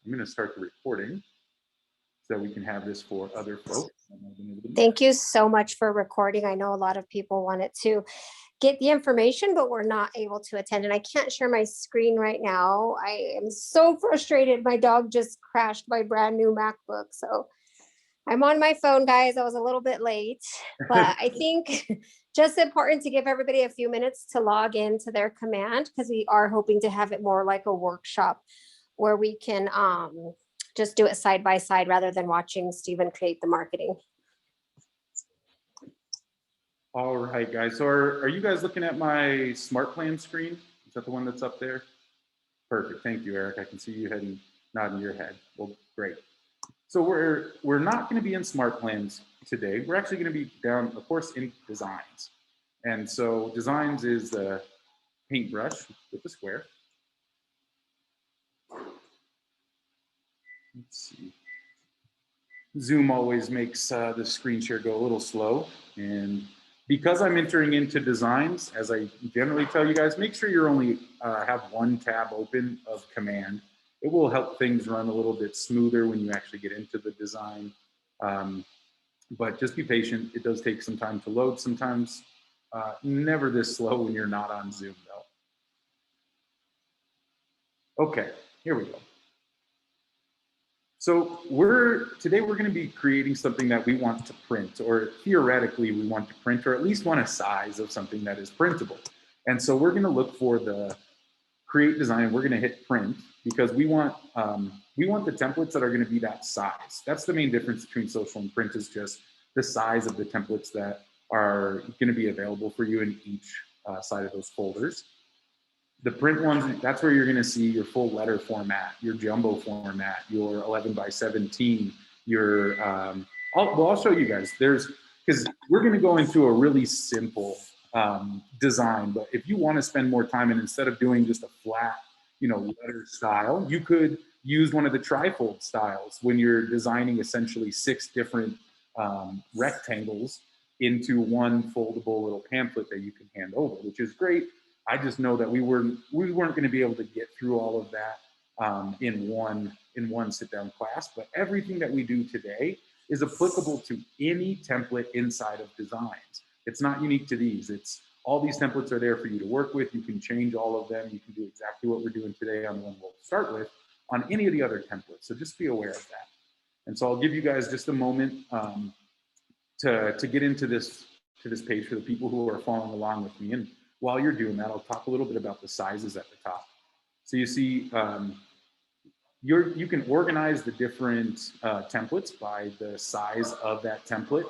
I'm going to start the recording so we can have this for other folks. Thank you so much for recording. I know a lot of people wanted to get the information, but we're not able to attend. And I can't share my screen right now. I am so frustrated. My dog just crashed my brand new MacBook. So I'm on my phone, guys. I was a little bit late, but I think just important to give everybody a few minutes to log into their command, because we are hoping to have it more like a workshop where we can just do it side by side rather than watching Steven create the marketing. All right, guys. So are you guys looking at my smart plan screen? Is that the one that's up there? Perfect. Thank you, Eric. I can see you nodding your head. Well, great. So we're not going to be in smart plans today. We're actually going to be down, of course, in designs. And so designs is the paintbrush with the square. Let's see. Zoom always makes the screen share go a little slow. And because I'm entering into designs, as I generally tell you guys, make sure you're only have one tab open of command. It will help things run a little bit smoother when you actually get into the design. But just be patient. It does take some time to load sometimes. Never this slow when you're not on Zoom though. Okay, here we go. So today we're going to be creating something that we want to print, or theoretically we want to print, or at least want a size of something that is printable. And so we're going to look for the create design. We're going to hit print because we want the templates that are going to be that size. That's the main difference between social and print, is just the size of the templates that are going to be available for you in each side of those folders. The print ones, that's where you're going to see your full letter format, your jumbo format, your 11 by 17, your, I'll show you guys. Because we're going to go into a really simple design, but if you want to spend more time, and instead of doing just a flat, letter style, you could use one of the trifold styles when you're designing essentially 6 different rectangles into one foldable little pamphlet that you can hand over, which is great. I just know that we weren't going to be able to get through all of that in one sit-down class, but everything that we do today is applicable to any template inside of designs. It's not unique to these. All these templates are there for you to work with. You can change all of them. You can do exactly what we're doing today on the one we'll start with on any of the other templates. So just be aware of that. And so I'll give you guys just a moment to get into this page for the people who are following along with me. And while you're doing that, I'll talk a little bit about the sizes at the top. So you see, you can organize the different templates by the size of that template.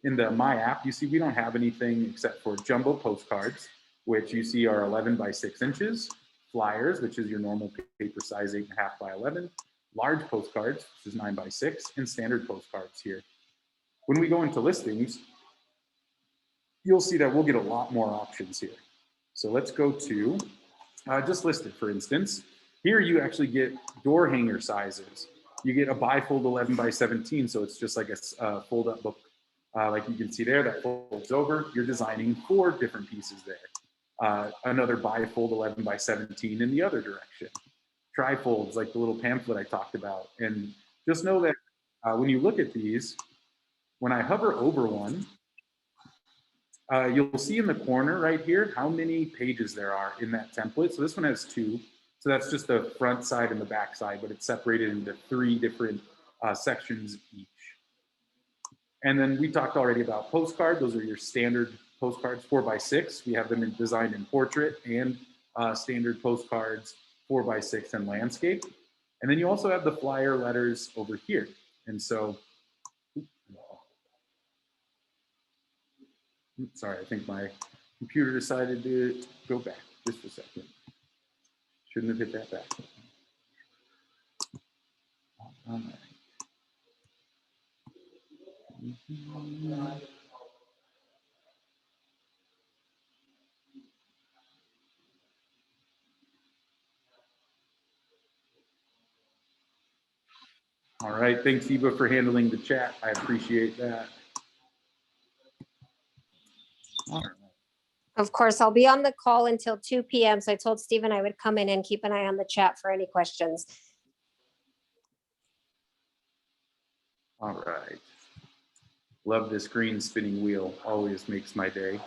In the My App, you see we don't have anything except for jumbo postcards, which you see are 11 by 6 inches, flyers, which is your normal paper size 8.5 by 11, large postcards, which is 9 by 6, and standard postcards here. When we go into listings, you'll see that we'll get a lot more options here. So let's go to just listed, for instance. Here you actually get door hanger sizes. You get a bifold 11 by 17, so it's just like a fold-up book. Like you can see there, that folds over. You're designing 4 different pieces there. Another bifold 11 by 17 in the other direction. Trifolds, like the little pamphlet I talked about. And just know that when you look at these, when I hover over one, you'll see in the corner right here how many pages there are in that template. So this one has 2. So that's just the front side and the back side, but it's separated into 3 different sections each. And then we talked already about postcard. Those are your standard postcards, 4 by 6. We have them designed in portrait and standard postcards, 4 by 6 and landscape. And then you also have the flyer letters over here. And so, sorry, I think my computer decided to go back just a second. Shouldn't have hit that back. All right. All right, thanks Eva for handling the chat. I appreciate that. All right. Of course, I'll be on the call until 2 p.m. So I told Steven I would come in and keep an eye on the chat for any questions. All right. Love this green spinning wheel. Always makes my day.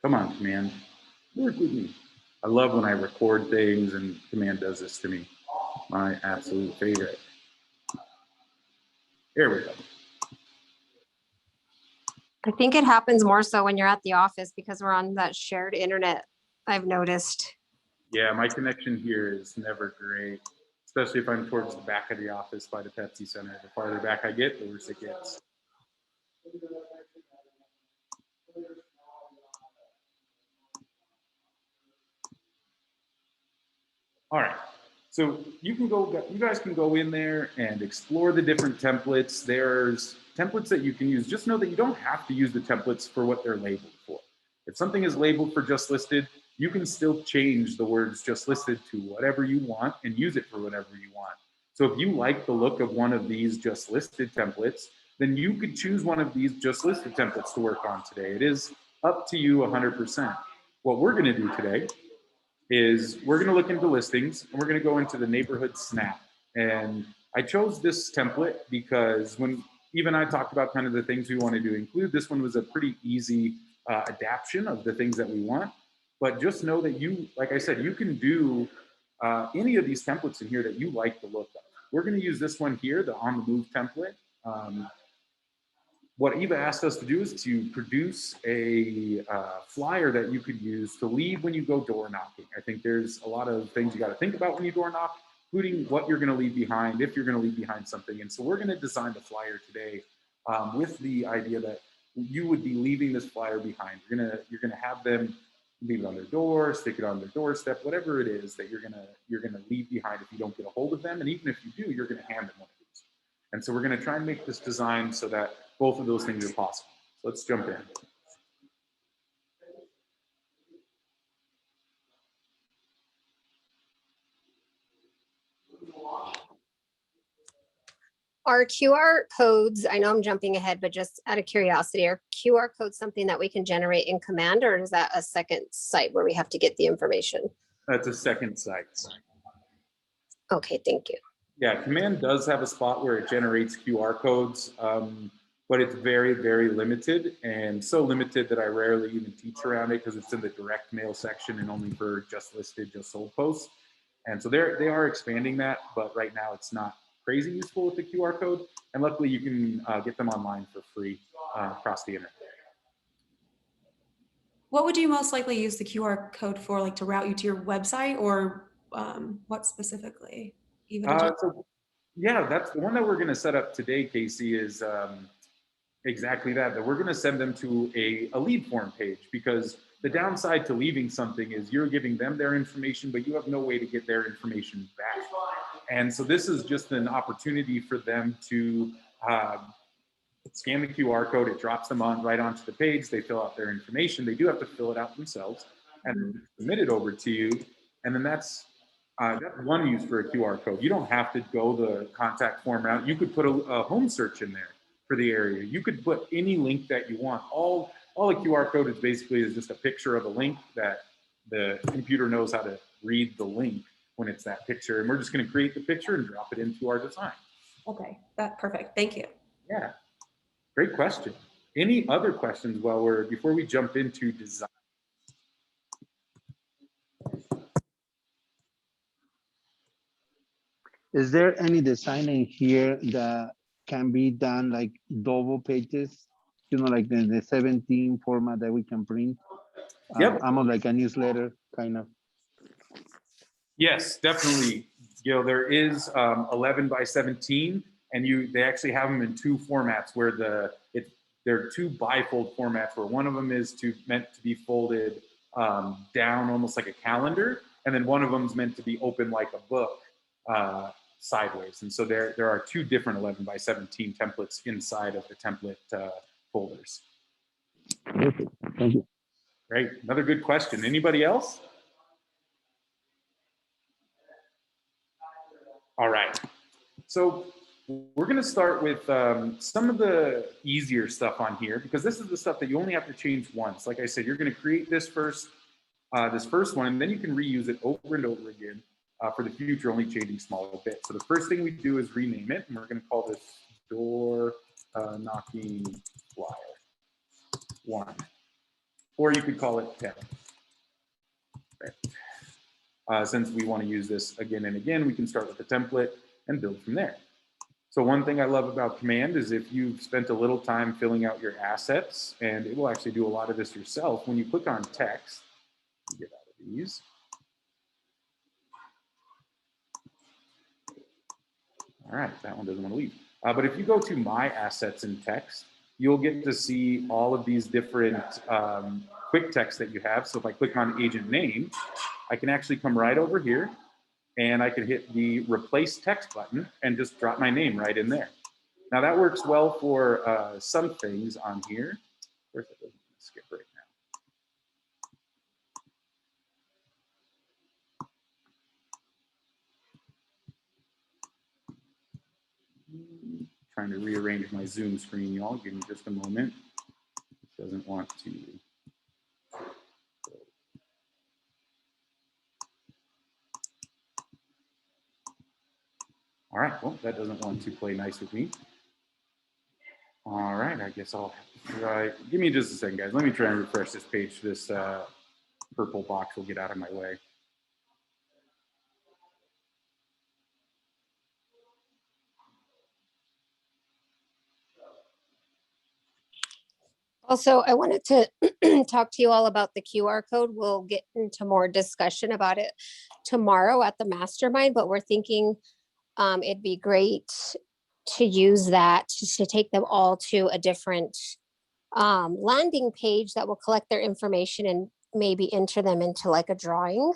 Come on, Command. Work with me. I love when I record things and Command does this to me. My absolute favorite. Here we go. I think it happens more so when you're at the office because we're on that shared internet, I've noticed. Yeah, my connection here is never great, especially if I'm towards the back of the office by the Pepsi Center. The farther back I get, the worse it gets. All right, so you guys can go in there and explore the different templates. There's templates that you can use. Just know that you don't have to use the templates for what they're labeled for. If something is labeled for just listed, you can still change the words just listed to whatever you want and use it for whatever you want. So if you like the look of one of these just listed templates, then you could choose one of these just listed templates to work on today. It is up to you 100%. What we're going to do today is we're going to look into listings and we're going to go into the neighborhood snap. And I chose this template because when Eva and I talked about kind of the things we wanted to include, this one was a pretty easy adaptation of the things that we want. But just know that you, like I said, you can do any of these templates in here that you like the look of. We're going to use this one here, the on the move template. What Eva asked us to do is to produce a flyer that you could use to leave when you go door knocking. I think there's a lot of things you got to think about when you door knock, including what you're going to leave behind, if you're going to leave behind something. And so we're going to design the flyer today with the idea that you would be leaving this flyer behind. You're gonna have them leave it on their door, stick it on their doorstep, whatever it is that you're gonna leave behind if you don't get a hold of them. And even if you do, you're gonna hand them one of these. And so we're gonna try and make this design so that both of those things are possible. So let's jump in. Are QR codes, I know I'm jumping ahead, but just out of curiosity, are QR codes something that we can generate in Command, or is that a second site where we have to get the information? That's a second site. Okay, thank you. Yeah, Command does have a spot where it generates QR codes, but it's very, very limited, and so limited that I rarely even teach around it because it's in the direct mail section and only for just listed, just sold posts. And so they are expanding that, but right now it's not crazy useful with the QR code. And luckily you can get them online for free across the internet. What would you most likely use the QR code for, like to route you to your website, or what specifically? So yeah, that's the one that we're going to set up today, Casey, is exactly that we're going to send them to a lead form page, because the downside to leaving something is you're giving them their information, but you have no way to get their information back. And so this is just an opportunity for them to scan the QR code. It drops them right onto the page. They fill out their information. They do have to fill it out themselves and submit it over to you. And then that's one use for a QR code. You don't have to go the contact form route. You could put a home search in there for the area. You could put any link that you want. All a QR code is basically is just a picture of a link that the computer knows how to read the link when it's that picture. And we're just going to create the picture and drop it into our design. Okay, that's perfect. Thank you. Yeah, great question. Any other questions before we jump into design? Is there any designing here that can be done like double pages? You know, like the 17 format that we can print? Yep. Almost like a newsletter, kind of. Yes, definitely. Gil, there is 11 by 17, and they actually have them in two formats where there are two bifold formats where one of them is meant to be folded down almost like a calendar, and then one of them is meant to be open like a book sideways. And so there are two different 11 by 17 templates inside of the template folders. Perfect. Thank you. Great. Another good question. Anybody else? All right. So we're going to start with some of the easier stuff on here, because this is the stuff that you only have to change once. Like I said, you're going to create this first one, and then you can reuse it over and over again for the future, only changing smaller bits. So the first thing we do is rename it, and we're going to call this door knocking flyer 1, or you could call it 10. Right. Since we want to use this again and again, we can start with the template and build from there. So one thing I love about Command is if you've spent a little time filling out your assets, and it will actually do a lot of this yourself, when you click on text, get out of these. All right, that one doesn't want to leave. But if you go to My Assets in Text, you'll get to see all of these different quick text that you have. So if I click on agent name, I can actually come right over here, and I can hit the replace text button and just drop my name right in there. Now that works well for some things on here. Of course, it doesn't skip right now. Trying to rearrange my Zoom screen, y'all. Give me just a moment. It doesn't want to. All right, well, that doesn't want to play nice with me. All right, I guess I'll try. Give me just a second, guys. Let me try and refresh this page. This purple box will get out of my way. Also, I wanted to talk to you all about the QR code. We'll get into more discussion about it tomorrow at the mastermind, but we're thinking it'd be great to use that to take them all to a different landing page that will collect their information and maybe enter them into like a drawing.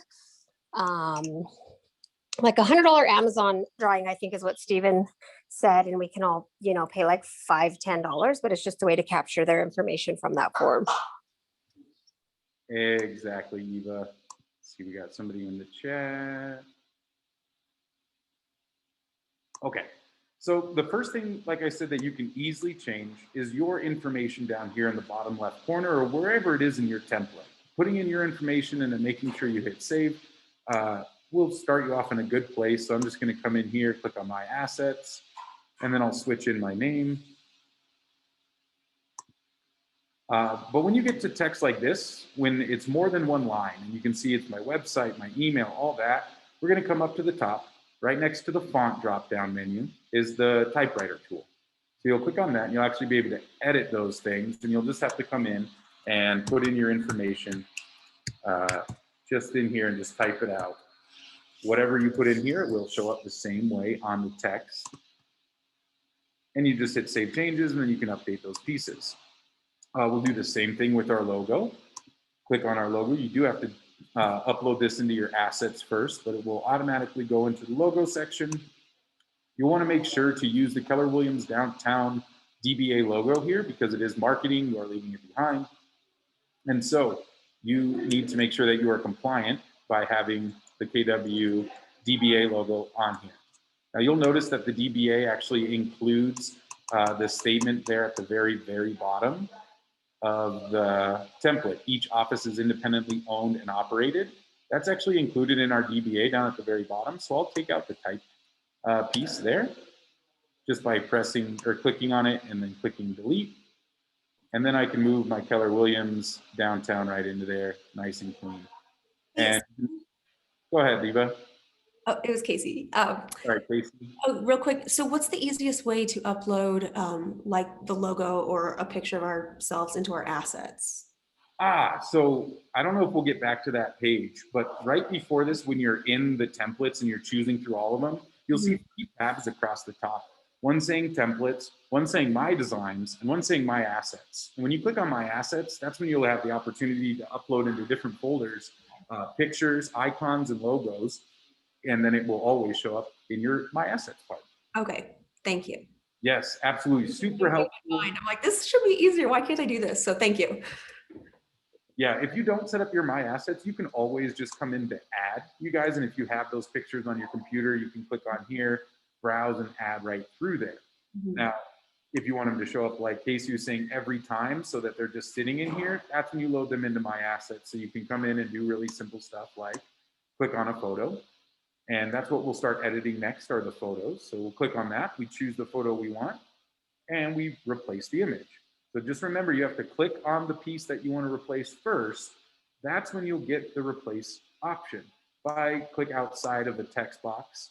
Like $100 Amazon drawing, I think is what Steven said, and we can all, you know, pay like $5, $10, but it's just a way to capture their information from that form. Exactly, Eva. Let's see, we got somebody in the chat. Okay, so the first thing, like I said, that you can easily change is your information down here in the bottom left corner or wherever it is in your template. Putting in your information and then making sure you hit save will start you off in a good place. So I'm just going to come in here, click on My Assets, and then I'll switch in my name. But when you get to text like this, when it's more than one line, and you can see it's my website, my email, all that, we're going to come up to the top. Right next to the font drop-down menu is the typewriter tool. So you'll click on that, and you'll actually be able to edit those things, and you'll just have to come in and put in your information just in here and just type it out. Whatever you put in here, it will show up the same way on the text. And you just hit Save Changes, and then you can update those pieces. We'll do the same thing with our logo. Click on our logo. You do have to upload this into your assets first, but it will automatically go into the logo section. You'll want to make sure to use the Keller Williams Downtown DBA logo here because it is marketing. You are leaving it behind. And so you need to make sure that you are compliant by having the KW DBA logo on here. Now you'll notice that the DBA actually includes the statement there at the very, very bottom of the template. Each office is independently owned and operated. That's actually included in our DBA down at the very bottom. So I'll take out the type piece there just by pressing or clicking on it and then clicking delete. And then I can move my Keller Williams Downtown right into there, nice and clean. And go ahead, Eva. Oh, it was Casey. Sorry, Casey. Oh, real quick. So what's the easiest way to upload like the logo or a picture of ourselves into our assets? So I don't know if we'll get back to that page, but right before this, when you're in the templates and you're choosing through all of them, you'll see 3 tabs across the top. One saying templates, one saying my designs, and one saying my assets. And when you click on my assets, that's when you'll have the opportunity to upload into different folders, pictures, icons, and logos. And then it will always show up in your My Assets part. Okay, thank you. Yes, absolutely. Super helpful. I'm like, this should be easier. Why can't I do this? So thank you. Yeah, if you don't set up your My Assets, you can always just come in to add, you guys. And if you have those pictures on your computer, you can click on here, browse and add right through there. Now, if you want them to show up like Casey was saying every time so that they're just sitting in here, that's when you load them into My Assets. So you can come in and do really simple stuff like click on a photo. And that's what we'll start editing next are the photos. So we'll click on that. We choose the photo we want and we replace the image. So just remember, you have to click on the piece that you want to replace first. That's when you'll get the replace option. If I click outside of the text box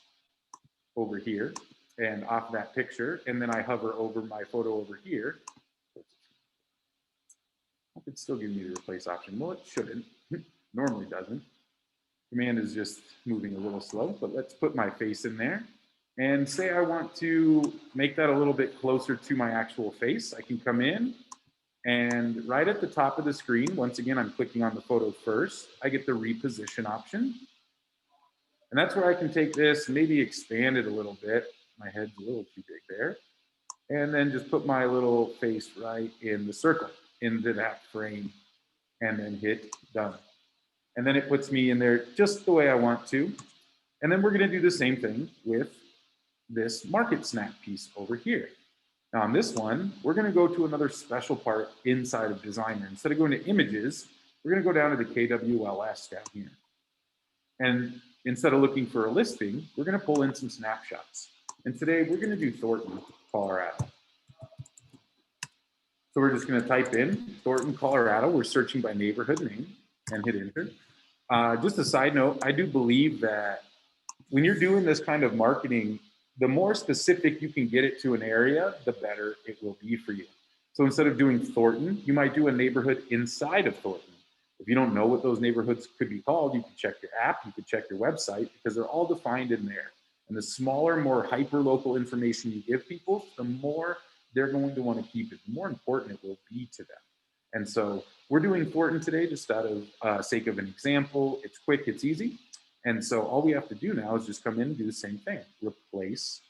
over here and off that picture, and then I hover over my photo over here, I could still give me the replace option. Well, it shouldn't. Normally doesn't. Command is just moving a little slow, but let's put my face in there. And say I want to make that a little bit closer to my actual face. I can come in and right at the top of the screen, once again, I'm clicking on the photo first. I get the reposition option. And that's where I can take this, maybe expand it a little bit. My head's a little too big there. And then just put my little face right in the circle, into that frame, and then hit done. And then it puts me in there just the way I want to. And then we're gonna do the same thing with this market snap piece over here. Now on this one, we're gonna go to another special part inside of Designer. Instead of going to images, we're gonna go down to the KWLS down here. And instead of looking for a listing, we're gonna pull in some snapshots. And today we're gonna do Thornton, Colorado. So we're just gonna type in Thornton, Colorado. We're searching by neighborhood name and hit enter. Just a side note, I do believe that when you're doing this kind of marketing, the more specific you can get it to an area, the better it will be for you. So instead of doing Thornton, you might do a neighborhood inside of Thornton. If you don't know what those neighborhoods could be called, you can check your app, you can check your website, because they're all defined in there. And the smaller, more hyper-local information you give people, the more they're going to want to keep it, the more important it will be to them. And so we're doing Thornton today just out of sake of an example. It's quick, it's easy. And so all we have to do now is just come in and do the same thing, replace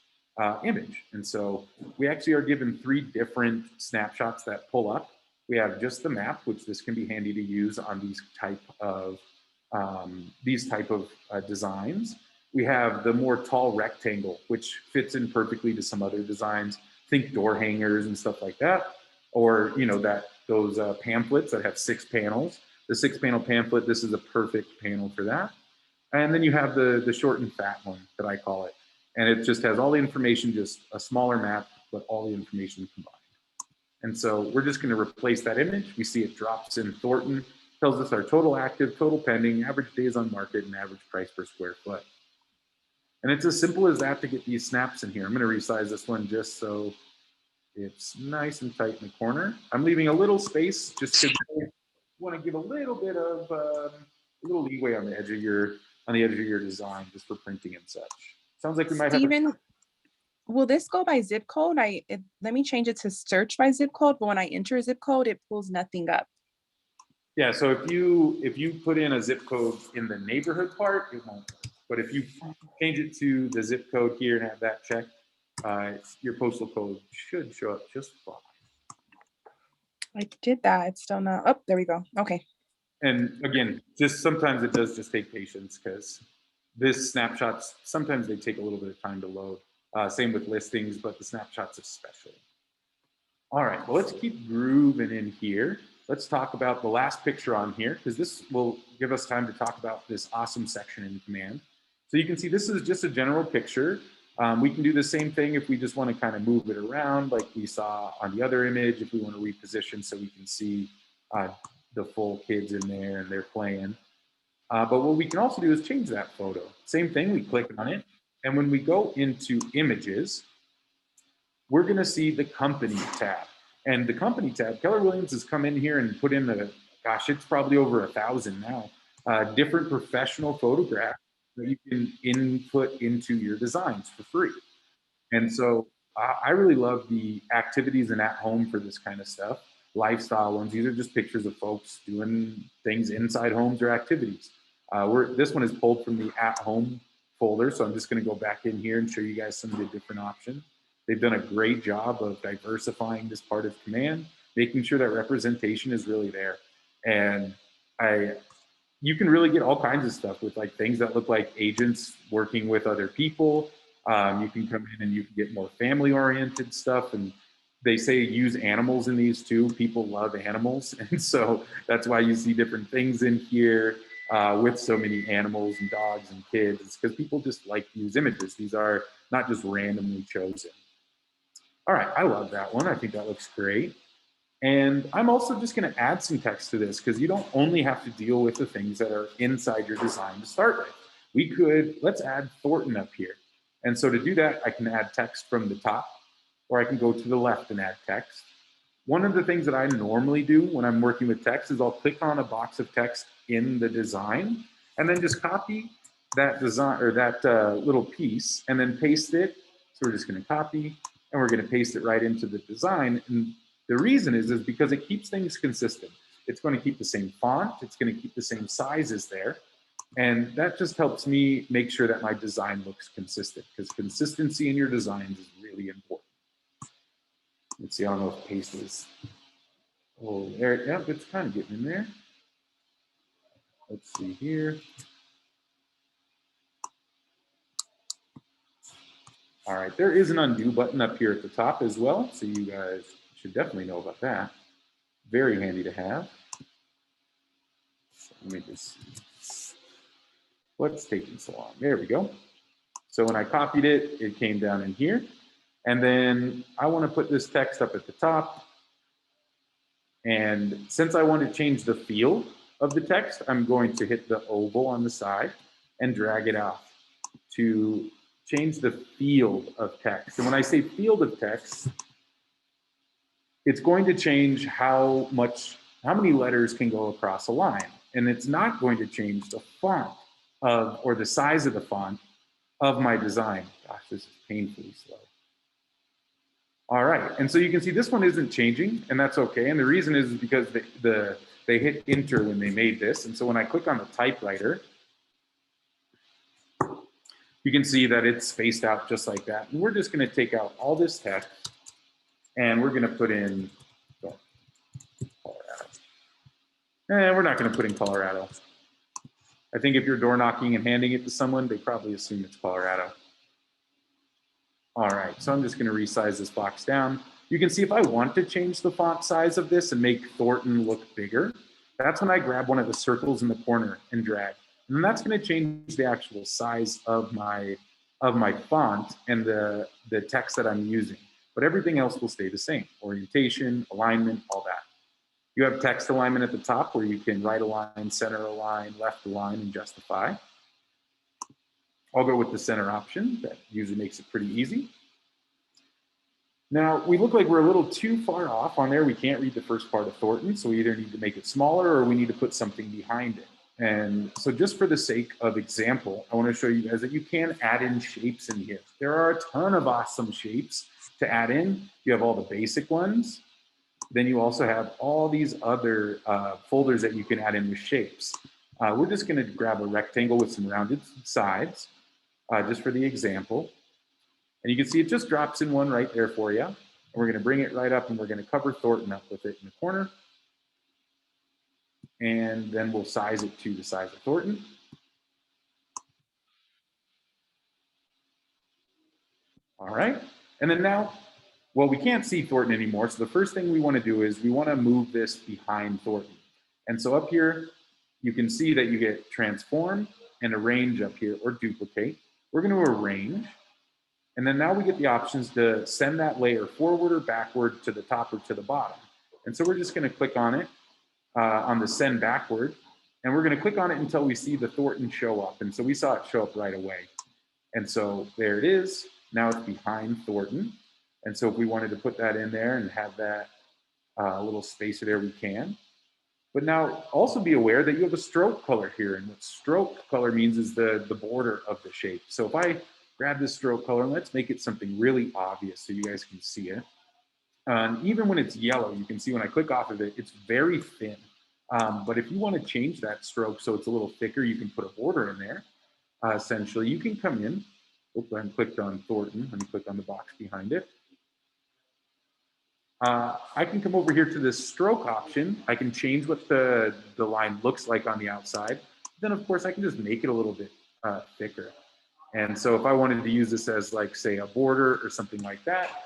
image. And so we actually are given 3 different snapshots that pull up. We have just the map, which this can be handy to use on these type of designs. We have the more tall rectangle, which fits in perfectly to some other designs. Think door hangers and stuff like that. Or, you know, those pamphlets that have 6 panels. The 6-panel pamphlet, this is a perfect panel for that. And then you have the short and fat one that I call it. And it just has all the information, just a smaller map, but all the information combined. And so we're just gonna replace that image. We see it drops in Thornton, tells us our total active, total pending, average days on market, and average price per square foot. And it's as simple as that to get these snaps in here. I'm gonna resize this one just so it's nice and tight in the corner. I'm leaving a little space just because I wanna give a little bit of a little leeway on the edge of your design just for printing and such. Sounds like we might Steven, have. will this go by zip code? Let me change it to search by zip code, but when I enter a zip code, it pulls nothing up. Yeah, so if you put in a zip code in the neighborhood part, it won't. But if you change it to the zip code here and have that checked, your postal code should show up just fine. I did that. It's still not. Oh, there we go. Okay. And again, just sometimes it does just take patience because this snapshots, sometimes they take a little bit of time to load. Same with listings, but the snapshots especially. All right, well, let's keep grooving in here. Let's talk about the last picture on here because this will give us time to talk about this awesome section in Command. So you can see this is just a general picture. We can do the same thing if we just want to kind of move it around like we saw on the other image, if we want to reposition so we can see the full kids in there and they're playing. But what we can also do is change that photo. Same thing, we click on it. And when we go into images, we're gonna see the company tab. And the company tab, Keller Williams has come in here and put in gosh, it's probably over 1,000 now, different professional photographs that you can input into your designs for free. And so I really love the activities and at home for this kind of stuff. Lifestyle ones, these are just pictures of folks doing things inside homes or activities. This one is pulled from the at home folder, so I'm just gonna go back in here and show you guys some of the different options. They've done a great job of diversifying this part of Command, making sure that representation is really there. And you can really get all kinds of stuff with like things that look like agents working with other people. You can come in and you can get more family-oriented stuff, and they say use animals in these too. People love animals, and so that's why you see different things in here with so many animals and dogs and kids. It's because people just like to use images. These are not just randomly chosen. All right, I love that one. I think that looks great. And I'm also just going to add some text to this because you don't only have to deal with the things that are inside your design to start with. We could, let's add Thornton up here. And so to do that, I can add text from the top, or I can go to the left and add text. One of the things that I normally do when I'm working with text is I'll click on a box of text in the design and then just copy that design or that little piece and then paste it. So we're just going to copy and we're going to paste it right into the design. And the reason is because it keeps things consistent. It's going to keep the same font. It's going to keep the same sizes there. And that just helps me make sure that my design looks consistent, because consistency in your designs is really important. Let's see, I don't know if paste is, oh, there, yeah, it's kind of getting in there. Let's see here. All right, there is an undo button up here at the top as well, so you guys should definitely know about that. Very handy to have. So let me just see. What's taking so long? There we go. So when I copied it, it came down in here. And then I want to put this text up at the top. And since I want to change the feel of the text, I'm going to hit the oval on the side and drag it out to change the field of text. And when I say field of text, it's going to change how many letters can go across a line. And it's not going to change the font or the size of the font of my design. Gosh, this is painfully slow. All right, and so you can see this one isn't changing, and that's okay. And the reason is because they hit enter when they made this. And so when I click on the typewriter, you can see that it's spaced out just like that. And we're just gonna take out all this text and we're gonna put in Colorado. And we're not gonna put in Colorado. I think if you're door knocking and handing it to someone, they probably assume it's Colorado. All right, so I'm just gonna resize this box down. You can see if I want to change the font size of this and make Thornton look bigger, that's when I grab one of the circles in the corner and drag. And that's gonna change the actual size of my font and the text that I'm using. But everything else will stay the same. Orientation, alignment, all that. You have text alignment at the top where you can right align, center align, left align, and justify. I'll go with the center option. That usually makes it pretty easy. Now, we look like we're a little too far off on there. We can't read the first part of Thornton, so we either need to make it smaller or we need to put something behind it. And so just for the sake of example, I want to show you guys that you can add in shapes in here. There are a ton of awesome shapes to add in. You have all the basic ones. Then you also have all these other folders that you can add in with shapes. We're just going to grab a rectangle with some rounded sides, just for the example. And you can see it just drops in one right there for you. And we're going to bring it right up and we're going to cover Thornton up with it in the corner. And then we'll size it to the size of Thornton. All right. And then now, well, we can't see Thornton anymore. So the first thing we want to do is we want to move this behind Thornton. And so up here, you can see that you get transform and arrange up here, or duplicate. We're going to arrange. And then now we get the options to send that layer forward or backward to the top or to the bottom. And so we're just going to click on it on the send backward. And we're going to click on it until we see the Thornton show up. And so we saw it show up right away. And so there it is. Now it's behind Thornton. And so if we wanted to put that in there and have that little spacer there, we can. But now also be aware that you have a stroke color here. And what stroke color means is the border of the shape. So if I grab this stroke color and let's make it something really obvious so you guys can see it. Even when it's yellow, you can see when I click off of it, it's very thin. But if you want to change that stroke so it's a little thicker, you can put a border in there. Essentially, you can come in. Oops, I clicked on Thornton. Let me click on the box behind it. I can come over here to this stroke option. I can change what the line looks like on the outside. Then, of course, I can just make it a little bit thicker. And so if I wanted to use this as like, say, a border or something like that,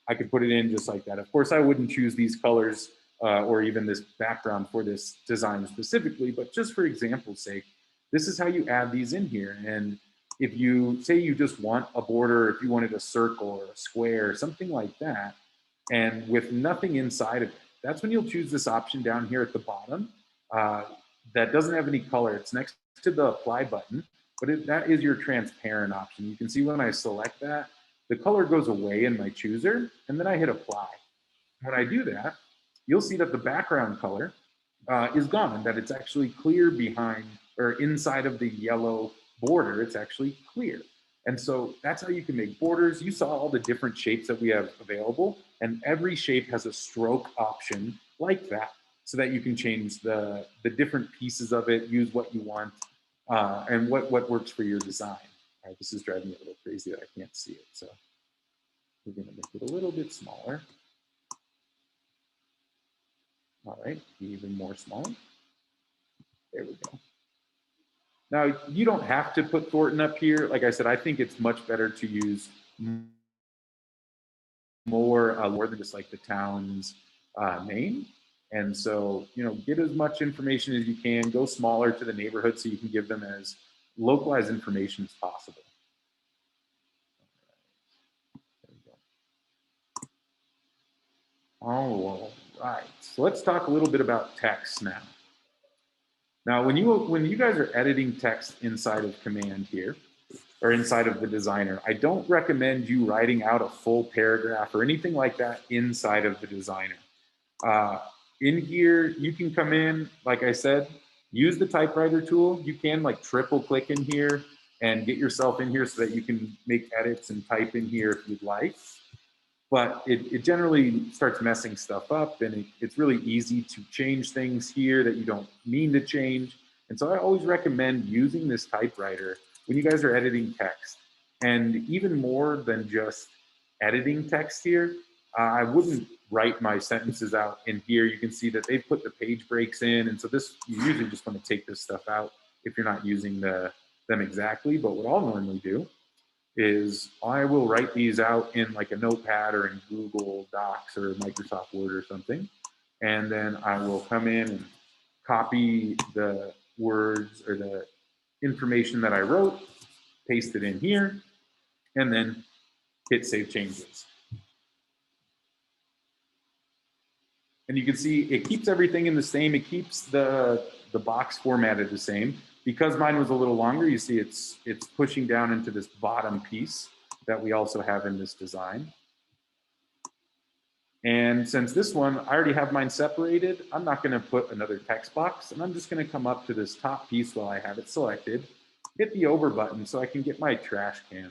I could put it in just like that. Of course, I wouldn't choose these colors or even this background for this design specifically, but just for example's sake, this is how you add these in here. And if you say you just want a border, if you wanted a circle or a square, something like that, and with nothing inside of it, that's when you'll choose this option down here at the bottom that doesn't have any color. It's next to the apply button, but that is your transparent option. You can see when I select that, the color goes away in my chooser, and then I hit apply. When I do that, you'll see that the background color is gone, and that it's actually clear behind or inside of the yellow border, it's actually clear. And so that's how you can make borders. You saw all the different shapes that we have available, and every shape has a stroke option like that, so that you can change the different pieces of it, use what you want, and what works for your design. All right, this is driving me a little crazy that I can't see it, so we're gonna make it a little bit smaller. All right, even more smaller. There we go. Now, you don't have to put Thornton up here. Like I said, I think it's much better to use more than just like the town's name. And so, you know, get as much information as you can, go smaller to the neighborhood so you can give them as localized information as possible. There we go. All right, so let's talk a little bit about text now. Now, when you guys are editing text inside of Command here, or inside of the designer, I don't recommend you writing out a full paragraph or anything like that inside of the designer. In here, you can come in, like I said, use the typewriter tool. You can like triple click in here and get yourself in here so that you can make edits and type in here if you'd like. But it generally starts messing stuff up, and it's really easy to change things here that you don't mean to change. And so I always recommend using this typewriter when you guys are editing text. And even more than just editing text here, I wouldn't write my sentences out in here. You can see that they've put the page breaks in. And so this, you usually just want to take this stuff out if you're not using them exactly. But what I'll normally do is I will write these out in like a notepad or in Google Docs or Microsoft Word or something. And then I will come in and copy the words or the information that I wrote, paste it in here, and then hit Save Changes. And you can see it keeps everything in the same. It keeps the box formatted the same. Because mine was a little longer, you see it's pushing down into this bottom piece that we also have in this design. And since this one, I already have mine separated, I'm not gonna put another text box, and I'm just gonna come up to this top piece while I have it selected, hit the over button so I can get my trash can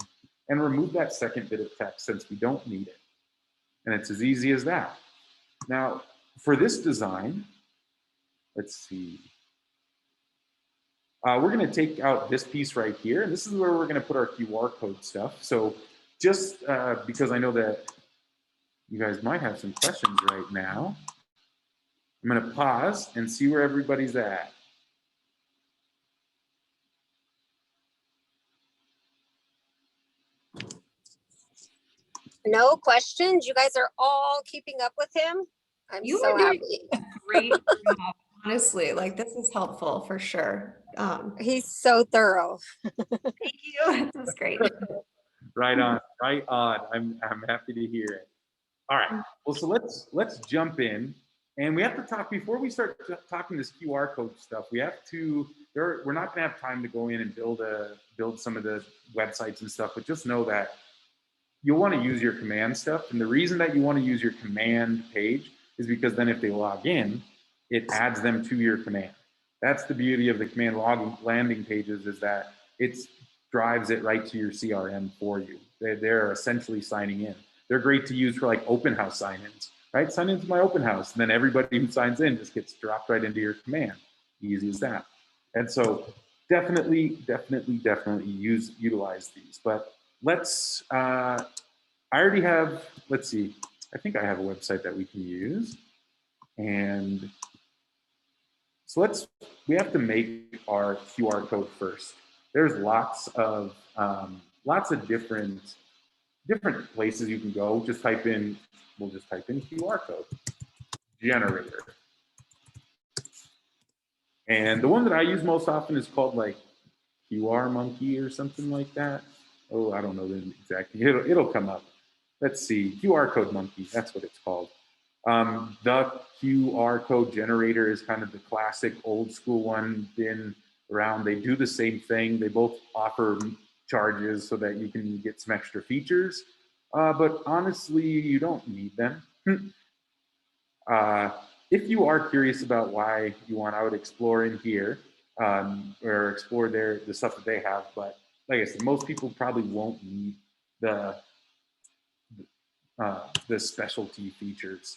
and remove that second bit of text since we don't need it. And it's as easy as that. Now, for this design, let's see. We're going to take out this piece right here, and this is where we're going to put our QR code stuff. So just because I know that you guys might have some questions right now, I'm going to pause and see where everybody's at. No questions. You guys are all keeping up with him. I'm You so are doing happy. great job, honestly. Like, this is helpful for sure. He's so thorough. Thank you. This is great. Right on, right on. I'm happy to hear it. All right. Well, so let's jump in, and we have to talk before we start talking this QR code stuff. We have to. We're not going to have time to go in and build some of the websites and stuff, but just know that you'll want to use your command stuff. And the reason that you want to use your command page is because then if they log in, it adds them to your command. That's the beauty of the command landing pages, is that it drives it right to your CRM for you. They're essentially signing in. They're great to use for like open house sign-ins, right? Sign into my open house, and then everybody who signs in just gets dropped right into your command. Easy as that. And so definitely utilize these. But let's, I already have, let's see, I think I have a website that we can use. And so we have to make our QR code first. there's lots of different places you can go. Just type in, we'll just type in QR code generator. And the one that I use most often is called like QR Monkey or something like that. Oh, I don't know the exact, it'll come up. Let's see, QR Code Monkey, that's what it's called. The QR code generator is kind of the classic old school one, been around. They do the same thing. They both offer charges so that you can get some extra features, but honestly, you don't need them. If you are curious about why you want, I would explore in here or explore the stuff that they have. But like I said, most people probably won't need the specialty features.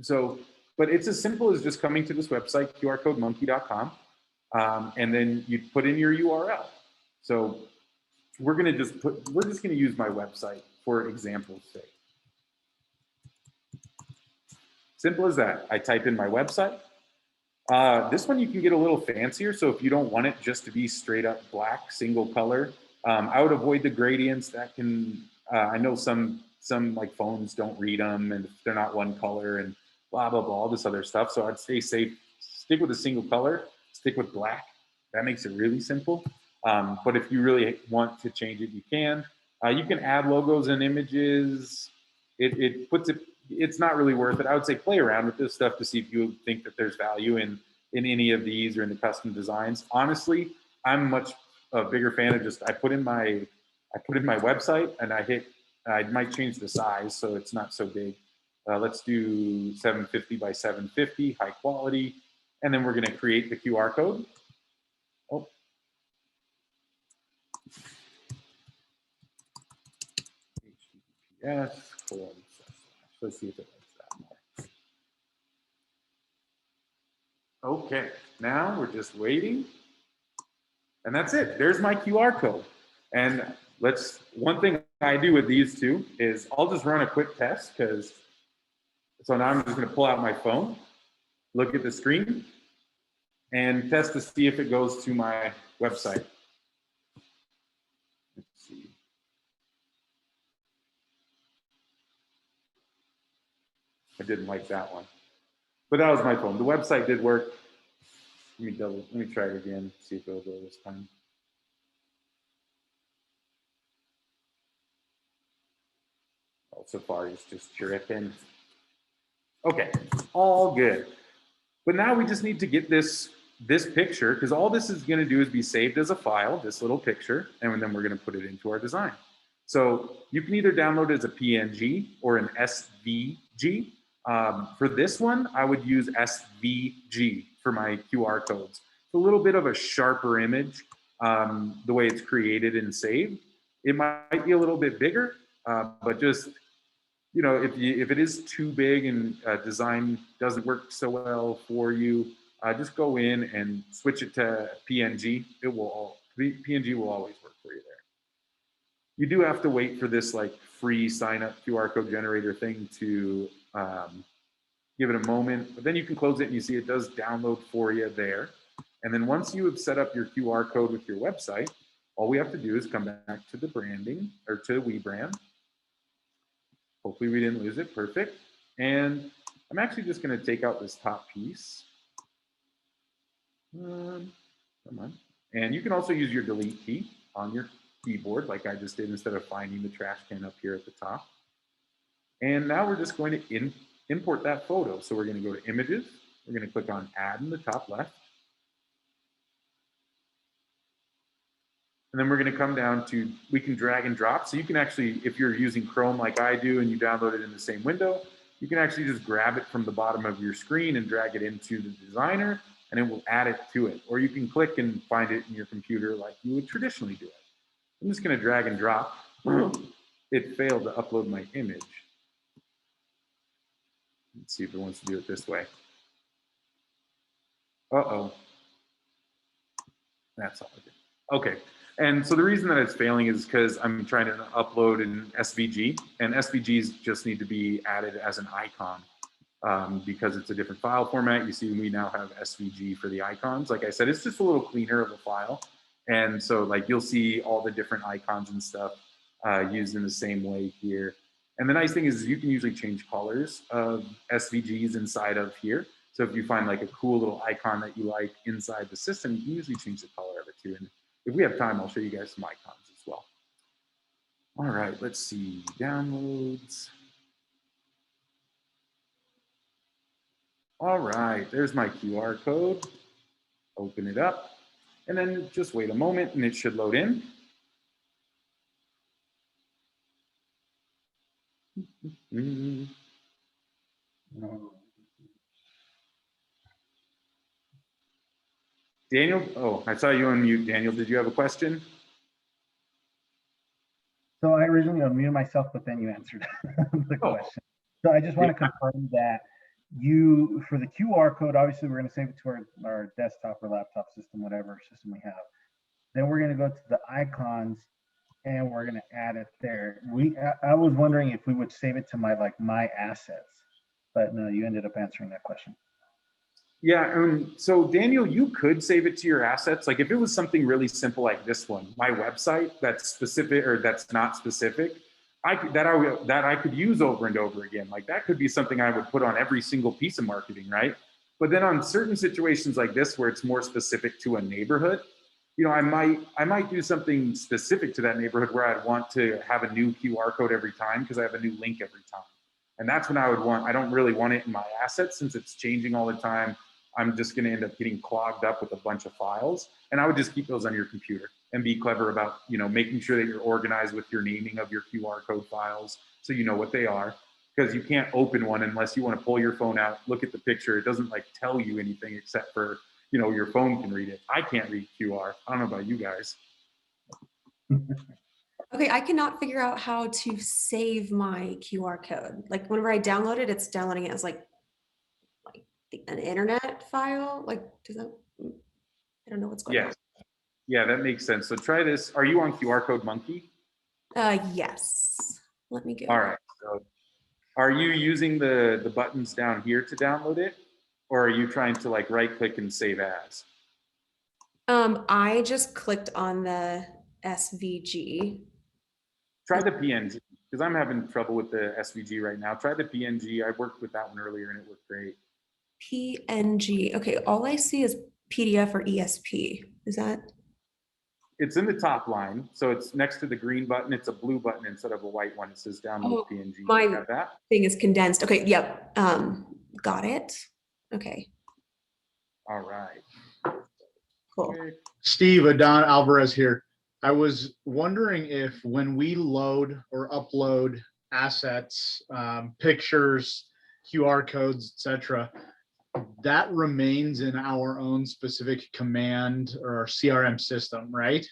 So, but it's as simple as just coming to this website, qrcodemonkey.com, and then you put in your URL. So we're just gonna use my website for example's sake. Simple as that. I type in my website. This one you can get a little fancier. So if you don't want it just to be straight up black, single color, I would avoid the gradients. That can, I know some like phones don't read them and they're not one color and blah, blah, blah, all this other stuff. So I'd stay safe, stick with a single color, stick with black. That makes it really simple. But if you really want to change it, you can. You can add logos and images. It puts it, it's not really worth it. I would say play around with this stuff to see if you think that there's value in any of these or in the custom designs. Honestly, I'm much a bigger fan of just I put in my website and I might change the size so it's not so big. Let's do 750 by 750, high quality, and then we're going to create the QR code. Oh. HTTPS. Let's see if it likes that more. Okay, now we're just waiting. And that's it. There's my QR code. And one thing I do with these two is I'll just run a quick test so now I'm just gonna pull out my phone, look at the screen, and test to see if it goes to my website. Let's see. I didn't like that one. But that was my phone. The website did work. Let me try it again, see if it'll go this time. Oh, Safari's just chirping. Okay, all good. But now we just need to get this picture, because all this is going to do is be saved as a file, this little picture, and then we're going to put it into our design. So you can either download it as a PNG or an SVG. For this one, I would use SVG for my QR codes. It's a little bit of a sharper image, the way it's created and saved. It might be a little bit bigger, but just, you know, if it is too big and design doesn't work so well for you, just go in and switch it to PNG. PNG will always work for you there. You do have to wait for this like free sign up QR code generator thing to give it a moment, but then you can close it and you see it does download for you there. And then once you have set up your QR code with your website, all we have to do is come back to the branding or to WeBrand. Hopefully we didn't lose it, perfect. And I'm actually just gonna take out this top piece. Come on. And you can also use your delete key on your keyboard like I just did instead of finding the trash can up here at the top. And now we're just going to import that photo. So we're gonna go to images. We're gonna click on add in the top left. And then we're going to come down to, we can drag and drop. So you can actually, if you're using Chrome like I do and you download it in the same window, you can actually just grab it from the bottom of your screen and drag it into the designer and it will add it to it. Or you can click and find it in your computer like you would traditionally do it. I'm just going to drag and drop. It failed to upload my image. Let's see if it wants to do it this way. Uh-oh. That's all I did. Okay. And so the reason that it's failing is because I'm trying to upload an SVG, and SVGs just need to be added as an icon because it's a different file format. You see, we now have SVG for the icons. Like I said, it's just a little cleaner of a file. And so like you'll see all the different icons and stuff used in the same way here. And the nice thing is you can usually change colors of SVGs inside of here. So if you find like a cool little icon that you like inside the system, you can usually change the color of it too. And if we have time, I'll show you guys some icons as well. All right, let's see, downloads. All right, there's my QR code. Open it up, and then just wait a moment and it should load in. Daniel, oh, I saw you on mute. Daniel, did you have a question? So I originally unmuted myself, but then you answered the question. So I just want to confirm that you, for the QR code, obviously we're going to save it to our desktop or laptop system, whatever system we have. Then we're going to go to the icons and we're going to add it there. I was wondering if we would save it to my assets, but no, you ended up answering that question. Yeah, so Daniel, you could save it to your assets. Like if it was something really simple like this one, my website that's specific or that's not specific, that I could use over and over again. Like that could be something I would put on every single piece of marketing, right? But then on certain situations like this where it's more specific to a neighborhood, you know, I might do something specific to that neighborhood where I'd want to have a new QR code every time because I have a new link every time. And that's when I would want, I don't really want it in my assets since it's changing all the time. I'm just going to end up getting clogged up with a bunch of files. And I would just keep those on your computer and be clever about, you know, making sure that you're organized with your naming of your QR code files so you know what they are. Because you can't open one unless you want to pull your phone out, look at the picture. It doesn't like tell you anything except for, you know, your phone can read it. I can't read QR. I don't know about you guys. Okay, I cannot figure out how to save my QR code. Like whenever I download it, it's downloading it as like an internet file. Like, does that? I don't know what's going on. Yeah, that makes sense. So try this. Are you on QR Code Monkey? Yes. Let me go. All right. So are you using the buttons down here to download it? Or are you trying to like right click and save as? I just clicked on the SVG. Try the PNG because I'm having trouble with the SVG right now. Try the PNG. I worked with that one earlier and it worked great. PNG. Okay, all I see is PDF or ESP. Is that? It's in the top line. So it's next to the green button. It's a blue button instead of a white one. It says download PNG. My Got that? thing is condensed. Okay, yep. Got it. Okay. All right. Cool. Okay. Steve, Adon Alvarez here. I was wondering if when we load or upload assets, pictures, QR codes, etc., that remains in our own specific command or our CRM system, right?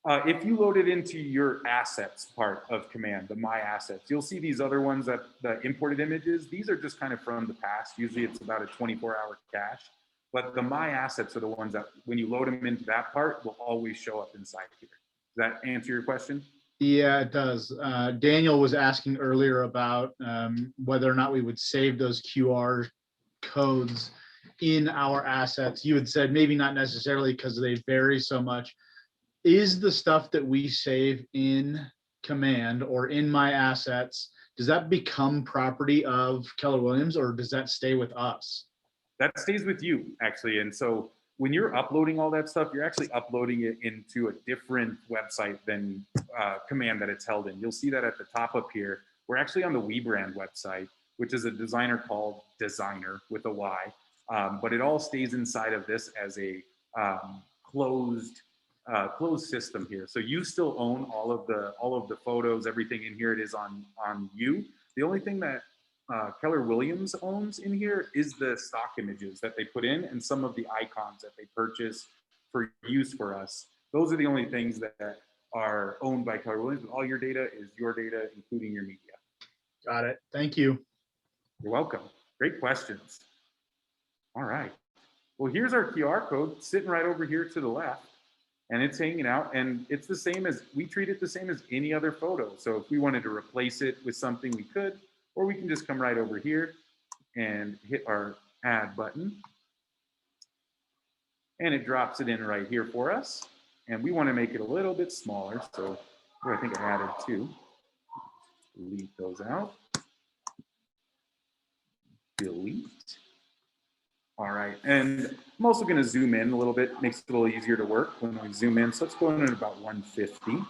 If you load it into your assets part of command, the my assets, you'll see these other ones that the imported images, these are just kind of from the past. Usually it's about a 24-hour cache, but the my assets are the ones that when you load them into that part will always show up inside here. Does that answer your question? Yeah, it does. Daniel was asking earlier about whether or not we would save those QR codes in our assets. You had said maybe not necessarily because they vary so much. Is the stuff that we save in command or in my assets, does that become property of Keller Williams or does that stay with us? That stays with you actually. And so when you're uploading all that stuff, you're actually uploading it into a different website than command that it's held in. You'll see that at the top up here. We're actually on the WeBrand website, which is a designer called Designer with a Y. But it all stays inside of this as a closed system here. So you still own all of the photos, everything in here. It is on you. The only thing that Keller Williams owns in here is the stock images that they put in and some of the icons that they purchase for use for us. Those are the only things that are owned by Keller Williams. All your data is your data, including your media. Got it. Thank you. You're welcome. Great questions. All right. Well, here's our QR code sitting right over here to the left. And it's hanging out, and it's the same as, we treat it the same as any other photo. So if we wanted to replace it with something, we could, or we can just come right over here and hit our add button. and it drops it in right here for us. And we want to make it a little bit smaller. So I think I added 2. Delete those out. Delete. All right, and I'm also going to zoom in a little bit, makes it a little easier to work when we zoom in. So let's go in at about 150,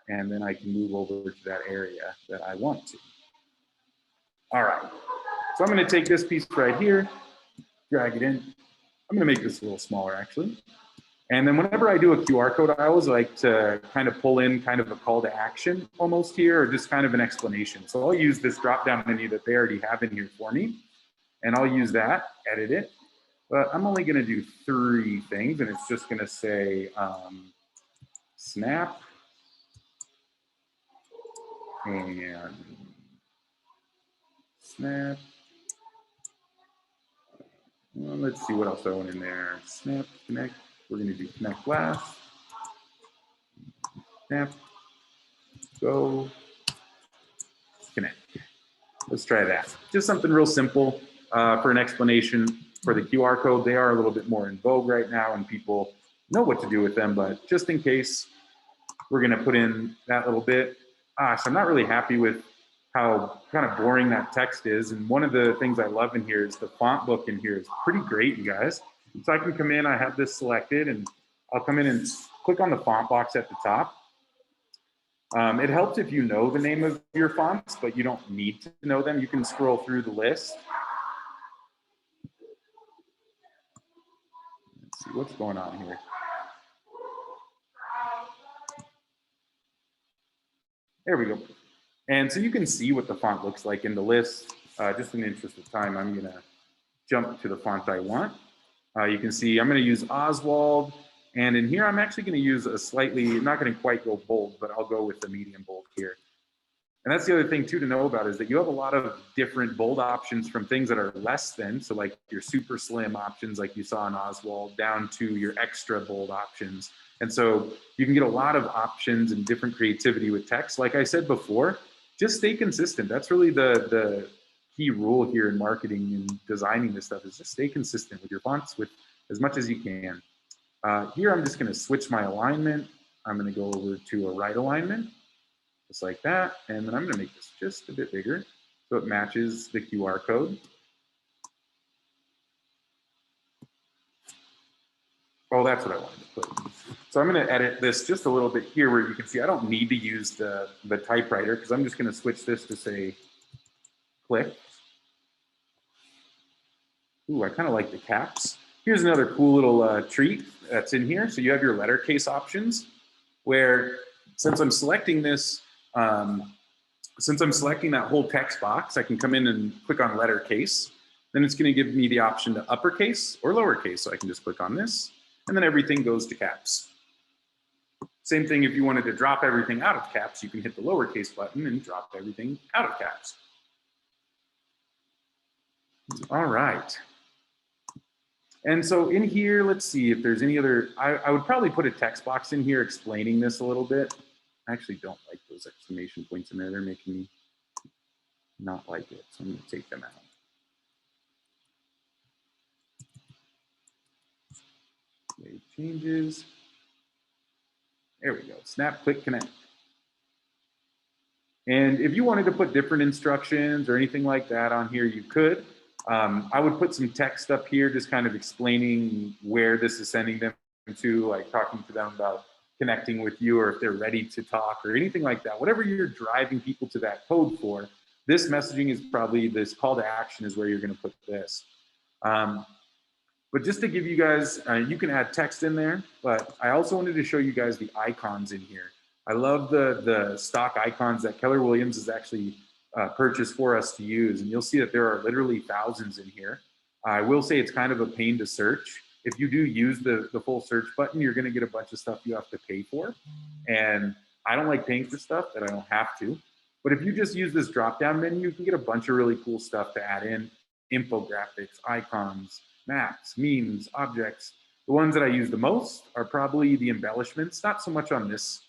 and then I can move over to that area that I want to. All right, so I'm going to take this piece right here, drag it in. I'm going to make this a little smaller, actually. And then whenever I do a QR code, I always like to kind of pull in kind of a call to action almost here, or just kind of an explanation. So I'll use this drop-down menu that they already have in here for me, and I'll use that, edit it. But I'm only going to do 3 things, and it's just going to say snap and snap. Well, let's see what else I want in there. Snap, connect. We're going to do connect last. Snap, go, connect. Let's try that. Just something real simple for an explanation for the QR code. They are a little bit more in vogue right now, and people know what to do with them, but just in case, we're going to put in that little bit. So I'm not really happy with how kind of boring that text is. And one of the things I love in here is the font book in here is pretty great, you guys. So I can come in, I have this selected, and I'll come in and click on the font box at the top. It helps if you know the name of your fonts, but you don't need to know them. You can scroll through the list. Let's see what's going on here. There we go. And so you can see what the font looks like in the list. Just in the interest of time, I'm going to jump to the font I want. You can see I'm going to use Oswald. And in here, I'm actually going to use a slightly, not going to quite go bold, but I'll go with the medium bold here. And that's the other thing too to know about is that you have a lot of different bold options from things that are less than, so like your super slim options like you saw in Oswald, down to your extra bold options. And so you can get a lot of options and different creativity with text. Like I said before, just stay consistent. That's really the key rule here in marketing and designing this stuff is just stay consistent with your fonts with as much as you can. Here, I'm just going to switch my alignment. I'm going to go over to a right alignment, just like that. And then I'm going to make this just a bit bigger so it matches the QR code. Oh, that's what I wanted to put. So I'm going to edit this just a little bit here where you can see I don't need to use the typewriter because I'm just going to switch this to say click. Ooh, I kind of like the caps. Here's another cool little treat that's in here. So you have your letter case options where since I'm selecting this, since I'm selecting that whole text box, I can come in and click on letter case. Then it's going to give me the option to uppercase or lowercase. So I can just click on this and then everything goes to caps. Same thing if you wanted to drop everything out of caps, you can hit the lowercase button and drop everything out of caps. All right. And so in here, let's see if there's any other, I would probably put a text box in here explaining this a little bit. I actually don't like those exclamation points in there. They're making me not like it. So I'm going to take them out. Save changes. There we go. Snap, click, connect. And if you wanted to put different instructions or anything like that on here, you could. I would put some text up here just kind of explaining where this is sending them to, like talking to them about connecting with you or if they're ready to talk or anything like that. Whatever you're driving people to that code for, this messaging is probably, this call to action is where you're going to put this. But just to give you guys, you can add text in there, but I also wanted to show you guys the icons in here. I love the stock icons that Keller Williams has actually purchased for us to use. And you'll see that there are literally thousands in here. I will say it's kind of a pain to search. If you do use the full search button, you're going to get a bunch of stuff you have to pay for. And I don't like paying for stuff that I don't have to. But if you just use this drop-down menu, you can get a bunch of really cool stuff to add in. Infographics, icons, maps, memes, objects. The ones that I use the most are probably the embellishments, not so much on this,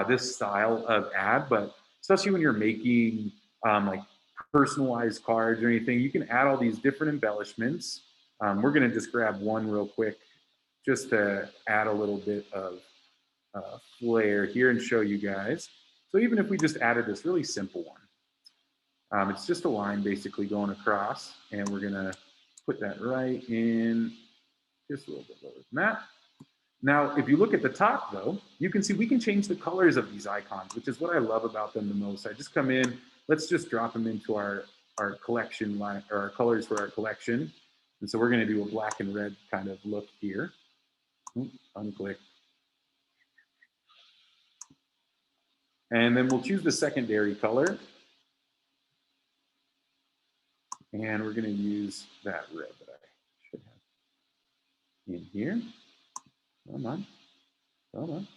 this style of ad, but especially when you're making like personalized cards or anything, you can add all these different embellishments. We're going to just grab one real quick just to add a little bit of flair here and show you guys. So even if we just added this really simple one, it's just a line basically going across, and we're gonna put that right in just a little bit lower than that. Now, if you look at the top though, you can see we can change the colors of these icons, which is what I love about them the most. I just come in, let's just drop them into our collection line, or our colors for our collection. And so we're gonna do a black and red kind of look here. Unclick. And then we'll choose the secondary color. And we're gonna use that red that I should have in here. Come on, come on.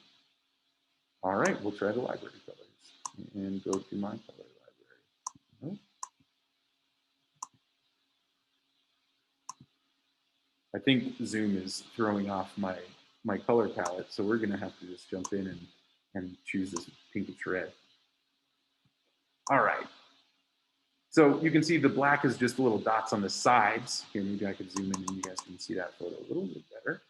All right, we'll try the library colors and go to my color library. Nope. I think Zoom is throwing off my color palette, so we're gonna have to just jump in and choose this pinkish red. All right. So you can see the black is just little dots on the sides. Here, maybe I could zoom in and you guys can see that photo a little bit better.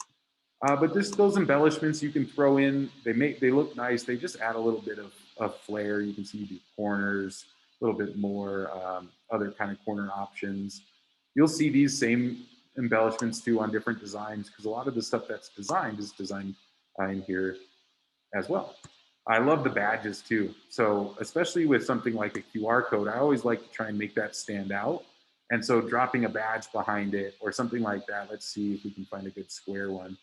But just those embellishments you can throw in, they look nice. They just add a little bit of flair. You can see the corners, a little bit more other kind of corner options. You'll see these same embellishments too on different designs, because a lot of the stuff that's designed is designed in here as well. I love the badges too. So especially with something like a QR code, I always like to try and make that stand out. And so dropping a badge behind it or something like that, let's see if we can find a good square one.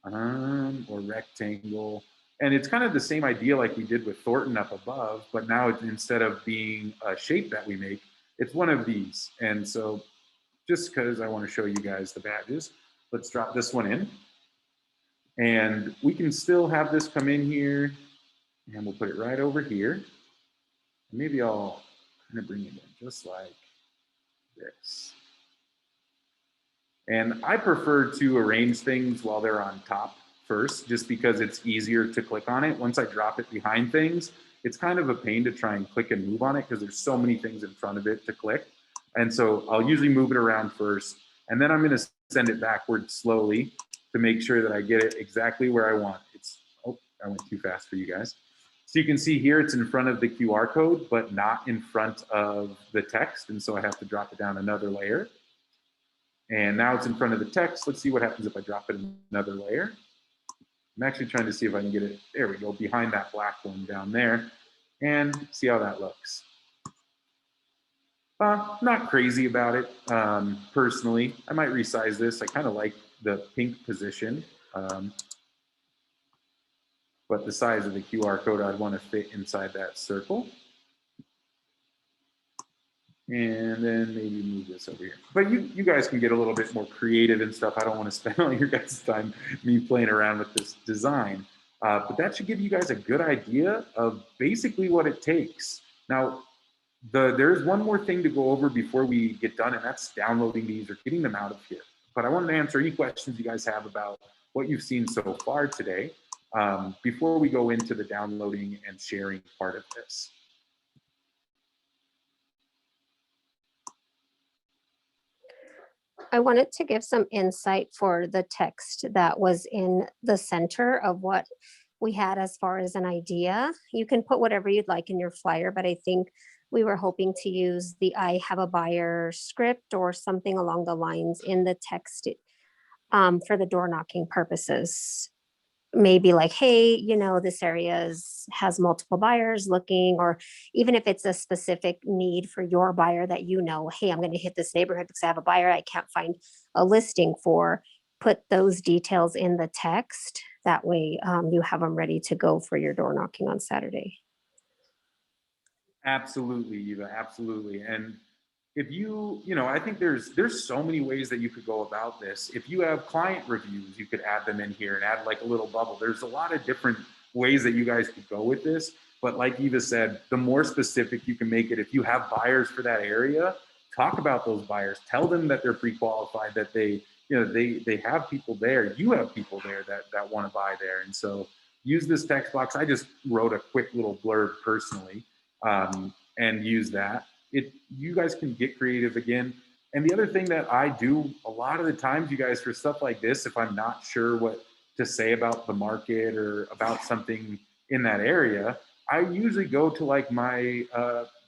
Or rectangle. And it's kind of the same idea like we did with Thornton up above, but now it's, instead of being a shape that we make, it's one of these. And so just because I want to show you guys the badges, let's drop this one in. And we can still have this come in here, and we'll put it right over here. Maybe I'll kind of bring it in just like this. And I prefer to arrange things while they're on top first, just because it's easier to click on it. Once I drop it behind things, it's kind of a pain to try and click and move on it because there's so many things in front of it to click. And so I'll usually move it around first, and then I'm going to send it backwards slowly to make sure that I get it exactly where I want. Oh, I went too fast for you guys. So you can see here it's in front of the QR code, but not in front of the text. And so I have to drop it down another layer. And now it's in front of the text. Let's see what happens if I drop it another layer. I'm actually trying to see if I can get it, there we go, behind that black one down there, and see how that looks. Not crazy about it, personally. I might resize this. I kind of like the pink position, but the size of the QR code, I'd want to fit inside that circle. And then maybe move this over here. But you guys can get a little bit more creative and stuff. I don't want to spend all your guys' time me playing around with this design. But that should give you guys a good idea of basically what it takes. Now, there's one more thing to go over before we get done, and that's downloading these or getting them out of here. But I wanted to answer any questions you guys have about what you've seen so far today before we go into the downloading and sharing part of this. I wanted to give some insight for the text that was in the center of what we had as far as an idea. You can put whatever you'd like in your flyer, but I think we were hoping to use the I have a buyer script or something along the lines in the text for the door knocking purposes. Maybe like, hey, you know, this area has multiple buyers looking, or even if it's a specific need for your buyer that you know, hey, I'm going to hit this neighborhood because I have a buyer I can't find a listing for, put those details in the text. That way you have them ready to go for your door knocking on Saturday. Absolutely, Eva, absolutely. And if you know, I think there's so many ways that you could go about this. If you have client reviews, you could add them in here and add like a little bubble. There's a lot of different ways that you guys could go with this. But like Eva said, the more specific you can make it, if you have buyers for that area, talk about those buyers. Tell them that they're pre-qualified, that they have people there. You have people there that want to buy there. And so use this text box. I just wrote a quick little blurb personally and use that. You guys can get creative again. And the other thing that I do a lot of the times, you guys, for stuff like this, if I'm not sure what to say about the market or about something in that area, I usually go to like my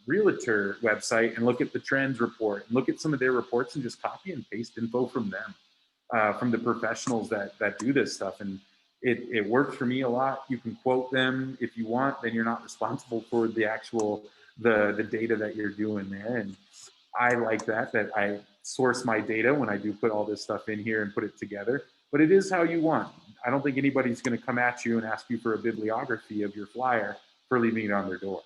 realtor website and look at the trends report, and look at some of their reports and just copy and paste info from them, from the professionals that do this stuff. And it works for me a lot. You can quote them if you want, then you're not responsible for the actual, the data that you're doing there. And I like that I source my data when I do put all this stuff in here and put it together, but it is how you want. I don't think anybody's going to come at you and ask you for a bibliography of your flyer for leaving it on their door.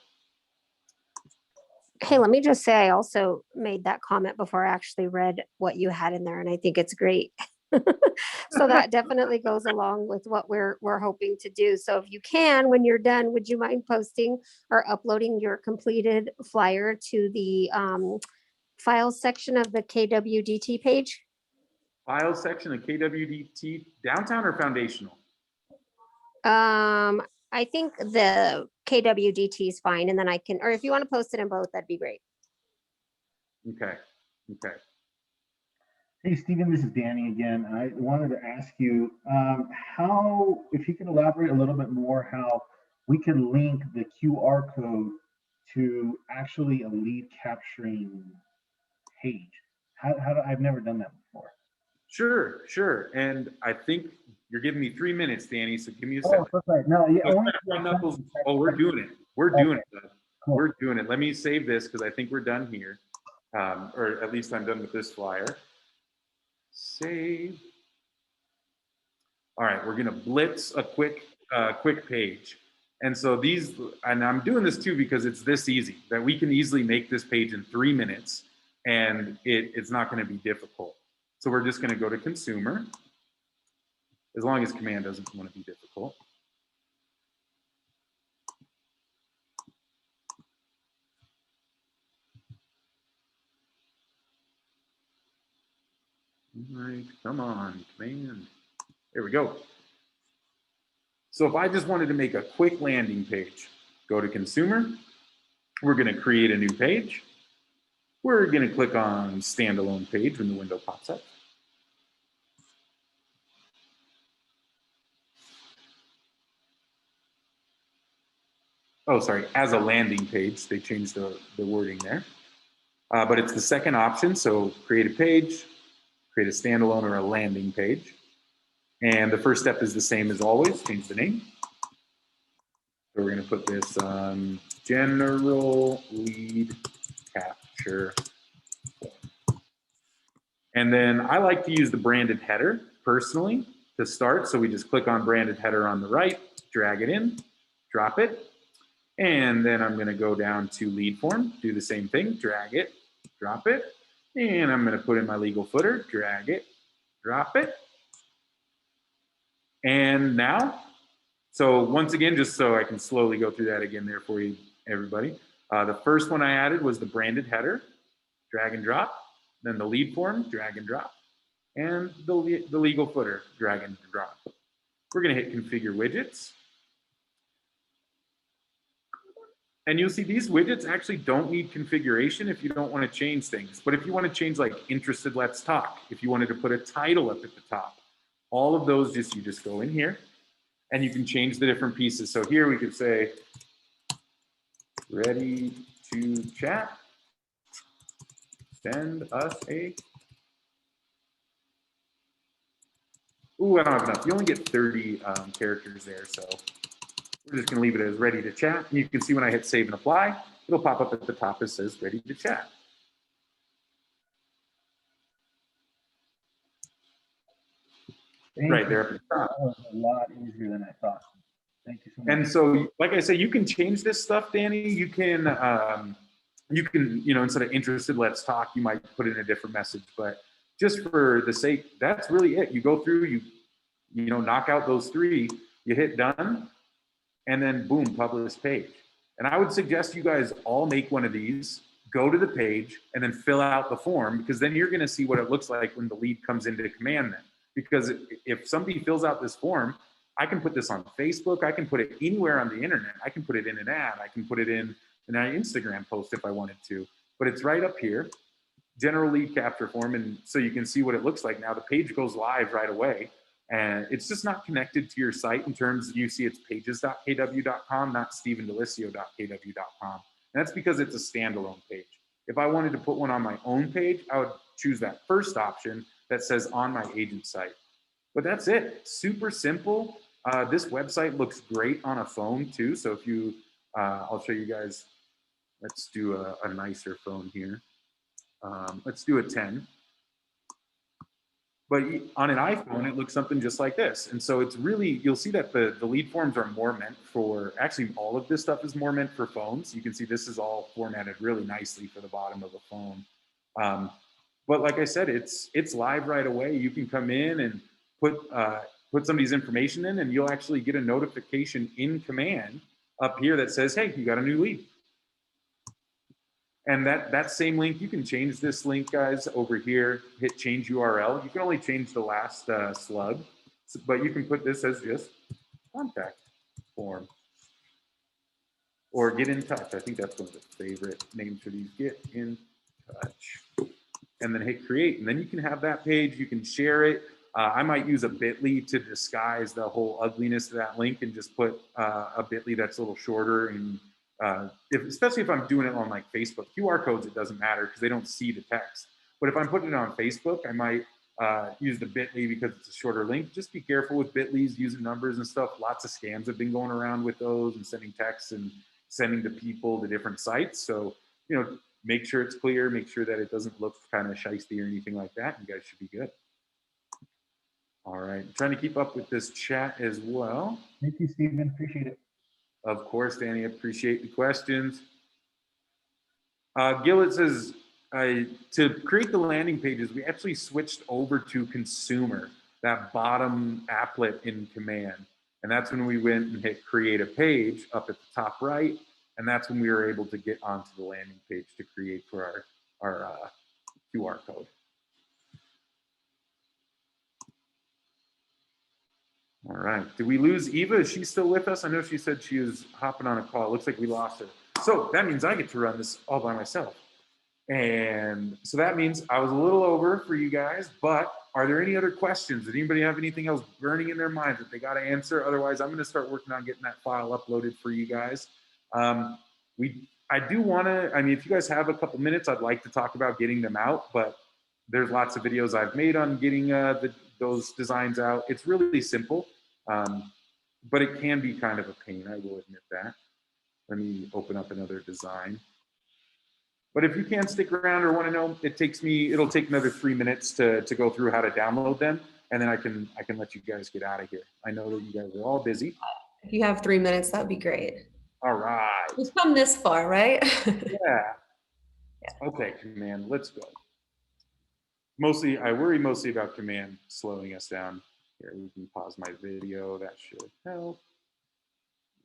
Hey, let me just say, I also made that comment before I actually read what you had in there, and I think it's great. So that definitely goes along with what we're hoping to do. So if you can, when you're done, would you mind posting or uploading your completed flyer to the files section of the KWDT page? Files section of KWDT, downtown or foundational? I think the KWDT is fine, and then I can, or if you want to post it in both, that'd be great. Okay. Hey, Steven, this is Danny again. I wanted to ask you how, if you could elaborate a little bit more, how we could link the QR code to actually a lead capturing page. I've never done that before. Sure. And I think you're giving me 3 minutes, Danny, so give me a Oh, second. that's right. No, yeah, only We're doing it. We're doing it. Cool. We're doing it. Let me save this because I think we're done here. Or at least I'm done with this flyer. Save. All right, we're gonna blitz a quick page. And so and I'm doing this too because it's this easy, that we can easily make this page in 3 minutes, and it's not gonna be difficult. So we're just gonna go to consumer, as long as command doesn't want to be difficult. All right, come on, command. There we go. So if I just wanted to make a quick landing page, go to consumer, we're going to create a new page. We're going to click on standalone page when the window pops up. Oh, sorry, as a landing page, they changed the wording there. But it's the second option, so create a page, create a standalone or a landing page. And the first step is the same as always, change the name. So we're going to put this on general lead capture. And then I like to use the branded header personally to start. So we just click on branded header on the right, drag it in, drop it. And then I'm going to go down to lead form, do the same thing, drag it, drop it. And I'm going to put in my legal footer, drag it, drop it. And now, so once again, just so I can slowly go through that again there for you, everybody. The first one I added was the branded header, drag and drop. Then the lead form, drag and drop. And the legal footer, drag and drop. We're going to hit configure widgets. And you'll see these widgets actually don't need configuration if you don't want to change things. But if you want to change like interested, let's talk. If you wanted to put a title up at the top, all of those, you just go in here and you can change the different pieces. So here we could say, ready to chat, send us a, ooh, I don't have enough. You only get 30 characters there. So we're just gonna leave it as ready to chat. And you can see when I hit save and apply, it'll pop up at the top that says ready to chat. Right there at the top. That was a lot easier than I thought. Thank you so much. And so, like I say, you can change this stuff, Danny. You can, instead of interested, let's talk, you might put in a different message. But just for the sake, that's really it. You go through, you knock out those 3, you hit done, and then boom, publish page. And I would suggest you guys all make one of these, go to the page, and then fill out the form, because then you're going to see what it looks like when the lead comes into command then. Because if somebody fills out this form, I can put this on Facebook. I can put it anywhere on the internet. I can put it in an ad. I can put it in an Instagram post if I wanted to. But it's right up here. general lead capture form. And so you can see what it looks like now. The page goes live right away. And it's just not connected to your site in terms you see it's pages.kw.com, not stevendelicio.kw.com. And that's because it's a standalone page. If I wanted to put one on my own page, I would choose that first option that says on my agent site. But that's it, super simple. This website looks great on a phone too. So if you, I'll show you guys, let's do a nicer phone here. Let's do a 10. But on an iPhone, it looks something just like this. And so it's really, you'll see that the lead forms are more meant for, actually all of this stuff is more meant for phones. You can see this is all formatted really nicely for the bottom of a phone. But like I said, it's live right away. You can come in and put somebody's information in, and you'll actually get a notification in command up here that says, hey, you got a new lead. And that same link, you can change this link, guys, over here, hit change URL. You can only change the last slug, but you can put this as just contact form or get in touch. I think that's one of the favorite names for these, get in touch. And then hit create, and then you can have that page, you can share it. I might use a bit.ly to disguise the whole ugliness of that link and just put a bit.ly that's a little shorter. And especially if I'm doing it on like Facebook, QR codes, it doesn't matter because they don't see the text. But if I'm putting it on Facebook, I might use the bit.ly because it's a shorter link. Just be careful with bit.lys using numbers and stuff. Lots of scams have been going around with those and sending texts and sending to people to different sites. So, you know, make sure it's clear, make sure that it doesn't look kind of shiesty or anything like that. You guys should be good. All right, I'm trying to keep up with this chat as well. Thank you, Steven. Appreciate it. Of course, Danny, appreciate the questions. Gillett says, to create the landing pages, we actually switched over to consumer, that bottom applet in command. And that's when we went and hit create a page up at the top right. And that's when we were able to get onto the landing page to create for our QR code. All right, did we lose Eva? Is she still with us? I know she said she was hopping on a call. It looks like we lost her. So that means I get to run this all by myself. And so that means I was a little over for you guys, but are there any other questions? Did anybody have anything else burning in their mind that they got to answer? Otherwise, I'm gonna start working on getting that file uploaded for you guys. I do wanna, I mean, if you guys have a couple minutes, I'd like to talk about getting them out, but there's lots of videos I've made on getting those designs out. It's really simple. But it can be kind of a pain, I will admit that. Let me open up another design. But if you can't stick around or want to know, it'll take another 3 minutes to go through how to download them, and then I can let you guys get out of here. I know that you guys are all busy. If you have 3 minutes, that'd be great. All right. We've come this far, right? Yeah. Okay, command, let's go. I worry mostly about command slowing us down. Here, we can pause my video. That should help.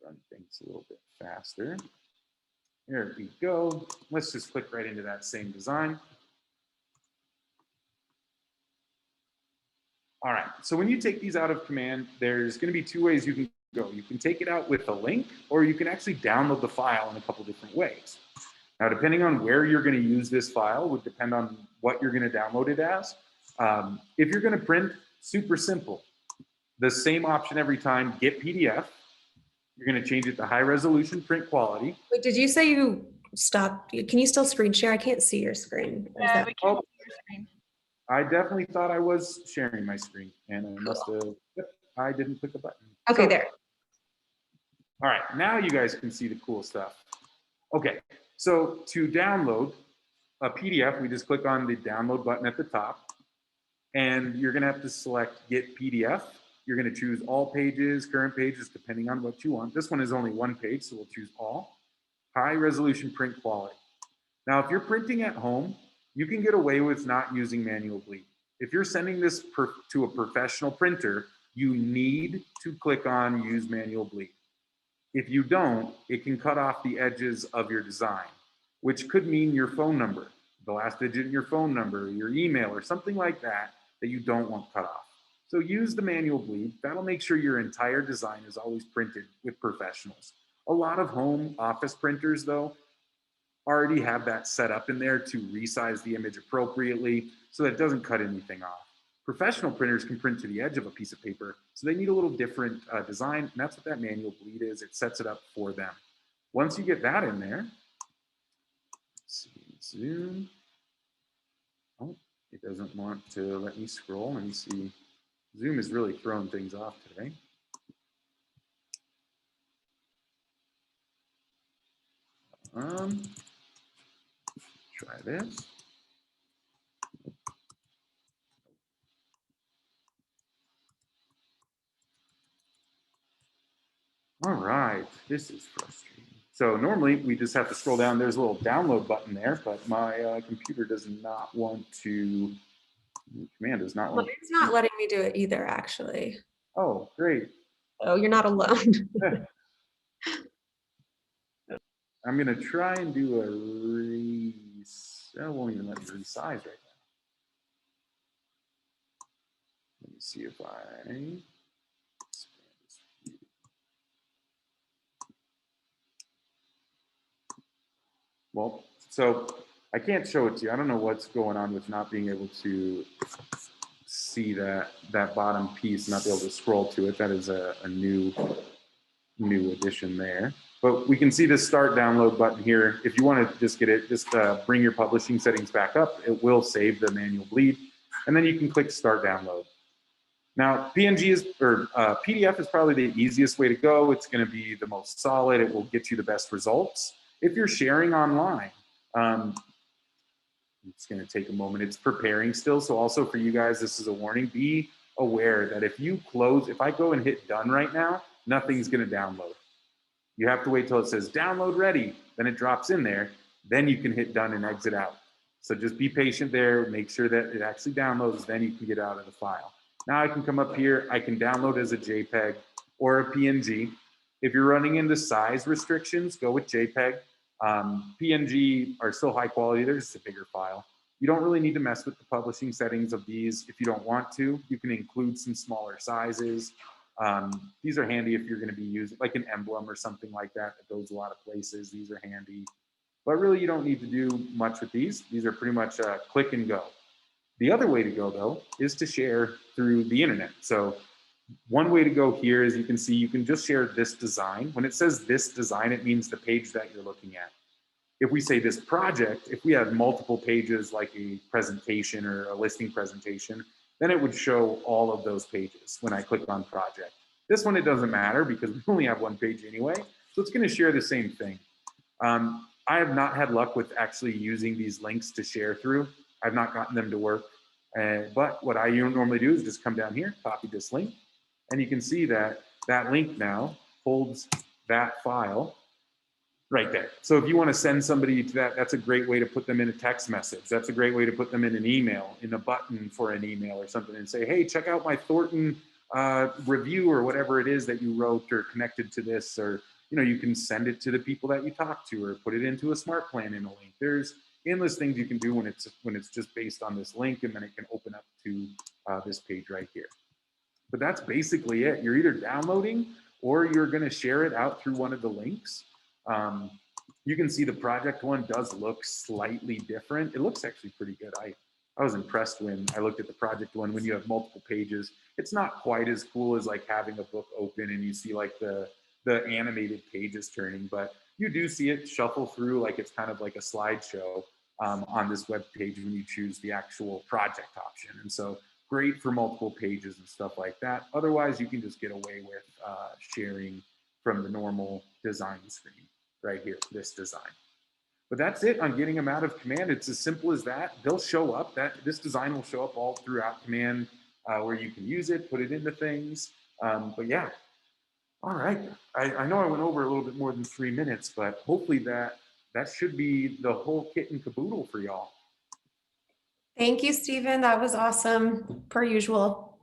Run things a little bit faster. Here we go. Let's just click right into that same design. All right, so when you take these out of command, there's gonna be two ways you can go. You can take it out with a link, or you can actually download the file in a couple different ways. Now, depending on where you're gonna use this file would depend on what you're gonna download it as. If you're gonna print, super simple. The same option every time, get PDF. You're gonna change it to high resolution print quality. Wait, did you say you stopped? Can you still screen share? I can't see your screen. Yeah, we can't see your screen. I definitely thought I was sharing my screen, and I must have, I didn't click a button. Okay, So, there. all right, now you guys can see the cool stuff. Okay, so to download a PDF, we just click on the download button at the top, and you're gonna have to select get PDF. You're gonna choose all pages, current pages, depending on what you want. This one is only one page, so we'll choose all. High resolution print quality. Now, if you're printing at home, you can get away with not using manual bleed. If you're sending this to a professional printer, you need to click on use manual bleed. If you don't, it can cut off the edges of your design, which could mean your phone number, the last digit in your phone number, your email, or something like that that you don't want cut off. So use the manual bleed. That'll make sure your entire design is always printed with professionals. A lot of home office printers, though, already have that set up in there to resize the image appropriately so that it doesn't cut anything off. Professional printers can print to the edge of a piece of paper, so they need a little different design, and that's what that manual bleed is. It sets it up for them. Once you get that in there, let's see, zoom. Oh, it doesn't want to let me scroll. Let me see. Zoom is really throwing things off today. Try this. All right, this is frustrating. So normally we just have to scroll down. There's a little download button there, but my computer does not want to, command does not Well, want. it's not letting me do it either, actually. Oh, great. Oh, you're not alone. I'm gonna try and do a that won't even let me resize right now. Let me see if I, well, so I can't show it to you. I don't know what's going on with not being able to see that bottom piece, not be able to scroll to it. That is a new addition there. But we can see the start download button here. If you want to just get it, just bring your publishing settings back up. It will save the manual bleed, and then you can click start download. Now, PNG is, or PDF is probably the easiest way to go. It's going to be the most solid. It will get you the best results. If you're sharing online, it's going to take a moment. It's preparing still. So also for you guys, this is a warning. Be aware that if you close, if I go and hit done right now, nothing's going to download. You have to wait till it says download ready. Then it drops in there. Then you can hit done and exit out. So just be patient there. Make sure that it actually downloads. Then you can get out of the file. Now I can come up here. I can download as a JPEG or a PNG. If you're running into size restrictions, go with JPEG. PNG are still high quality. They're just a bigger file. You don't really need to mess with the publishing settings of these if you don't want to. You can include some smaller sizes. These are handy if you're going to be using like an emblem or something like that. That goes a lot of places. These are handy. But really, you don't need to do much with these. These are pretty much click and go. The other way to go, though, is to share through the internet. So one way to go here is you can see you can just share this design. When it says this design, it means the page that you're looking at. If we say this project, if we have multiple pages like a presentation or a listing presentation, then it would show all of those pages when I click on project. This one, it doesn't matter because we only have one page anyway. So it's going to share the same thing. I have not had luck with actually using these links to share through. I've not gotten them to work. But what I normally do is just come down here, copy this link, and you can see that that link now holds that file right there. So if you want to send somebody to that, that's a great way to put them in a text message. That's a great way to put them in an email, in a button for an email or something, and say, hey, check out my Thornton review or whatever it is that you wrote or connected to this, or you can send it to the people that you talk to or put it into a smart plan in a link. There's endless things you can do when it's just based on this link, and then it can open up to this page right here. But that's basically it. You're either downloading or you're going to share it out through one of the links. You can see the project one does look slightly different. It looks actually pretty good. I was impressed when I looked at the project one. When you have multiple pages, it's not quite as cool as like having a book open and you see like the animated pages turning, but you do see it shuffle through like it's kind of like a slideshow on this web page when you choose the actual project option. And so great for multiple pages and stuff like that. Otherwise, you can just get away with sharing from the normal design screen right here, this design. But that's it on getting them out of command. It's as simple as that. They'll show up. This design will show up all throughout command where you can use it, put it into things. But yeah, all right. I know I went over a little bit more than 3 minutes, but hopefully that should be the whole kit and caboodle for y'all. Thank you, Steven. That was awesome, per usual.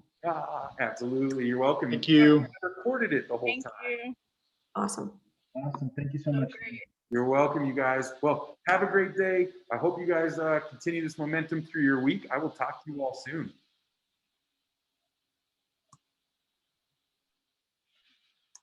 Absolutely. You're welcome. Thank you. I recorded it the whole Thank time. you. Awesome. Awesome. Thank you so much. You're welcome, you guys. Well, have a great day. I hope you guys continue this momentum through your week. I will talk to you all soon.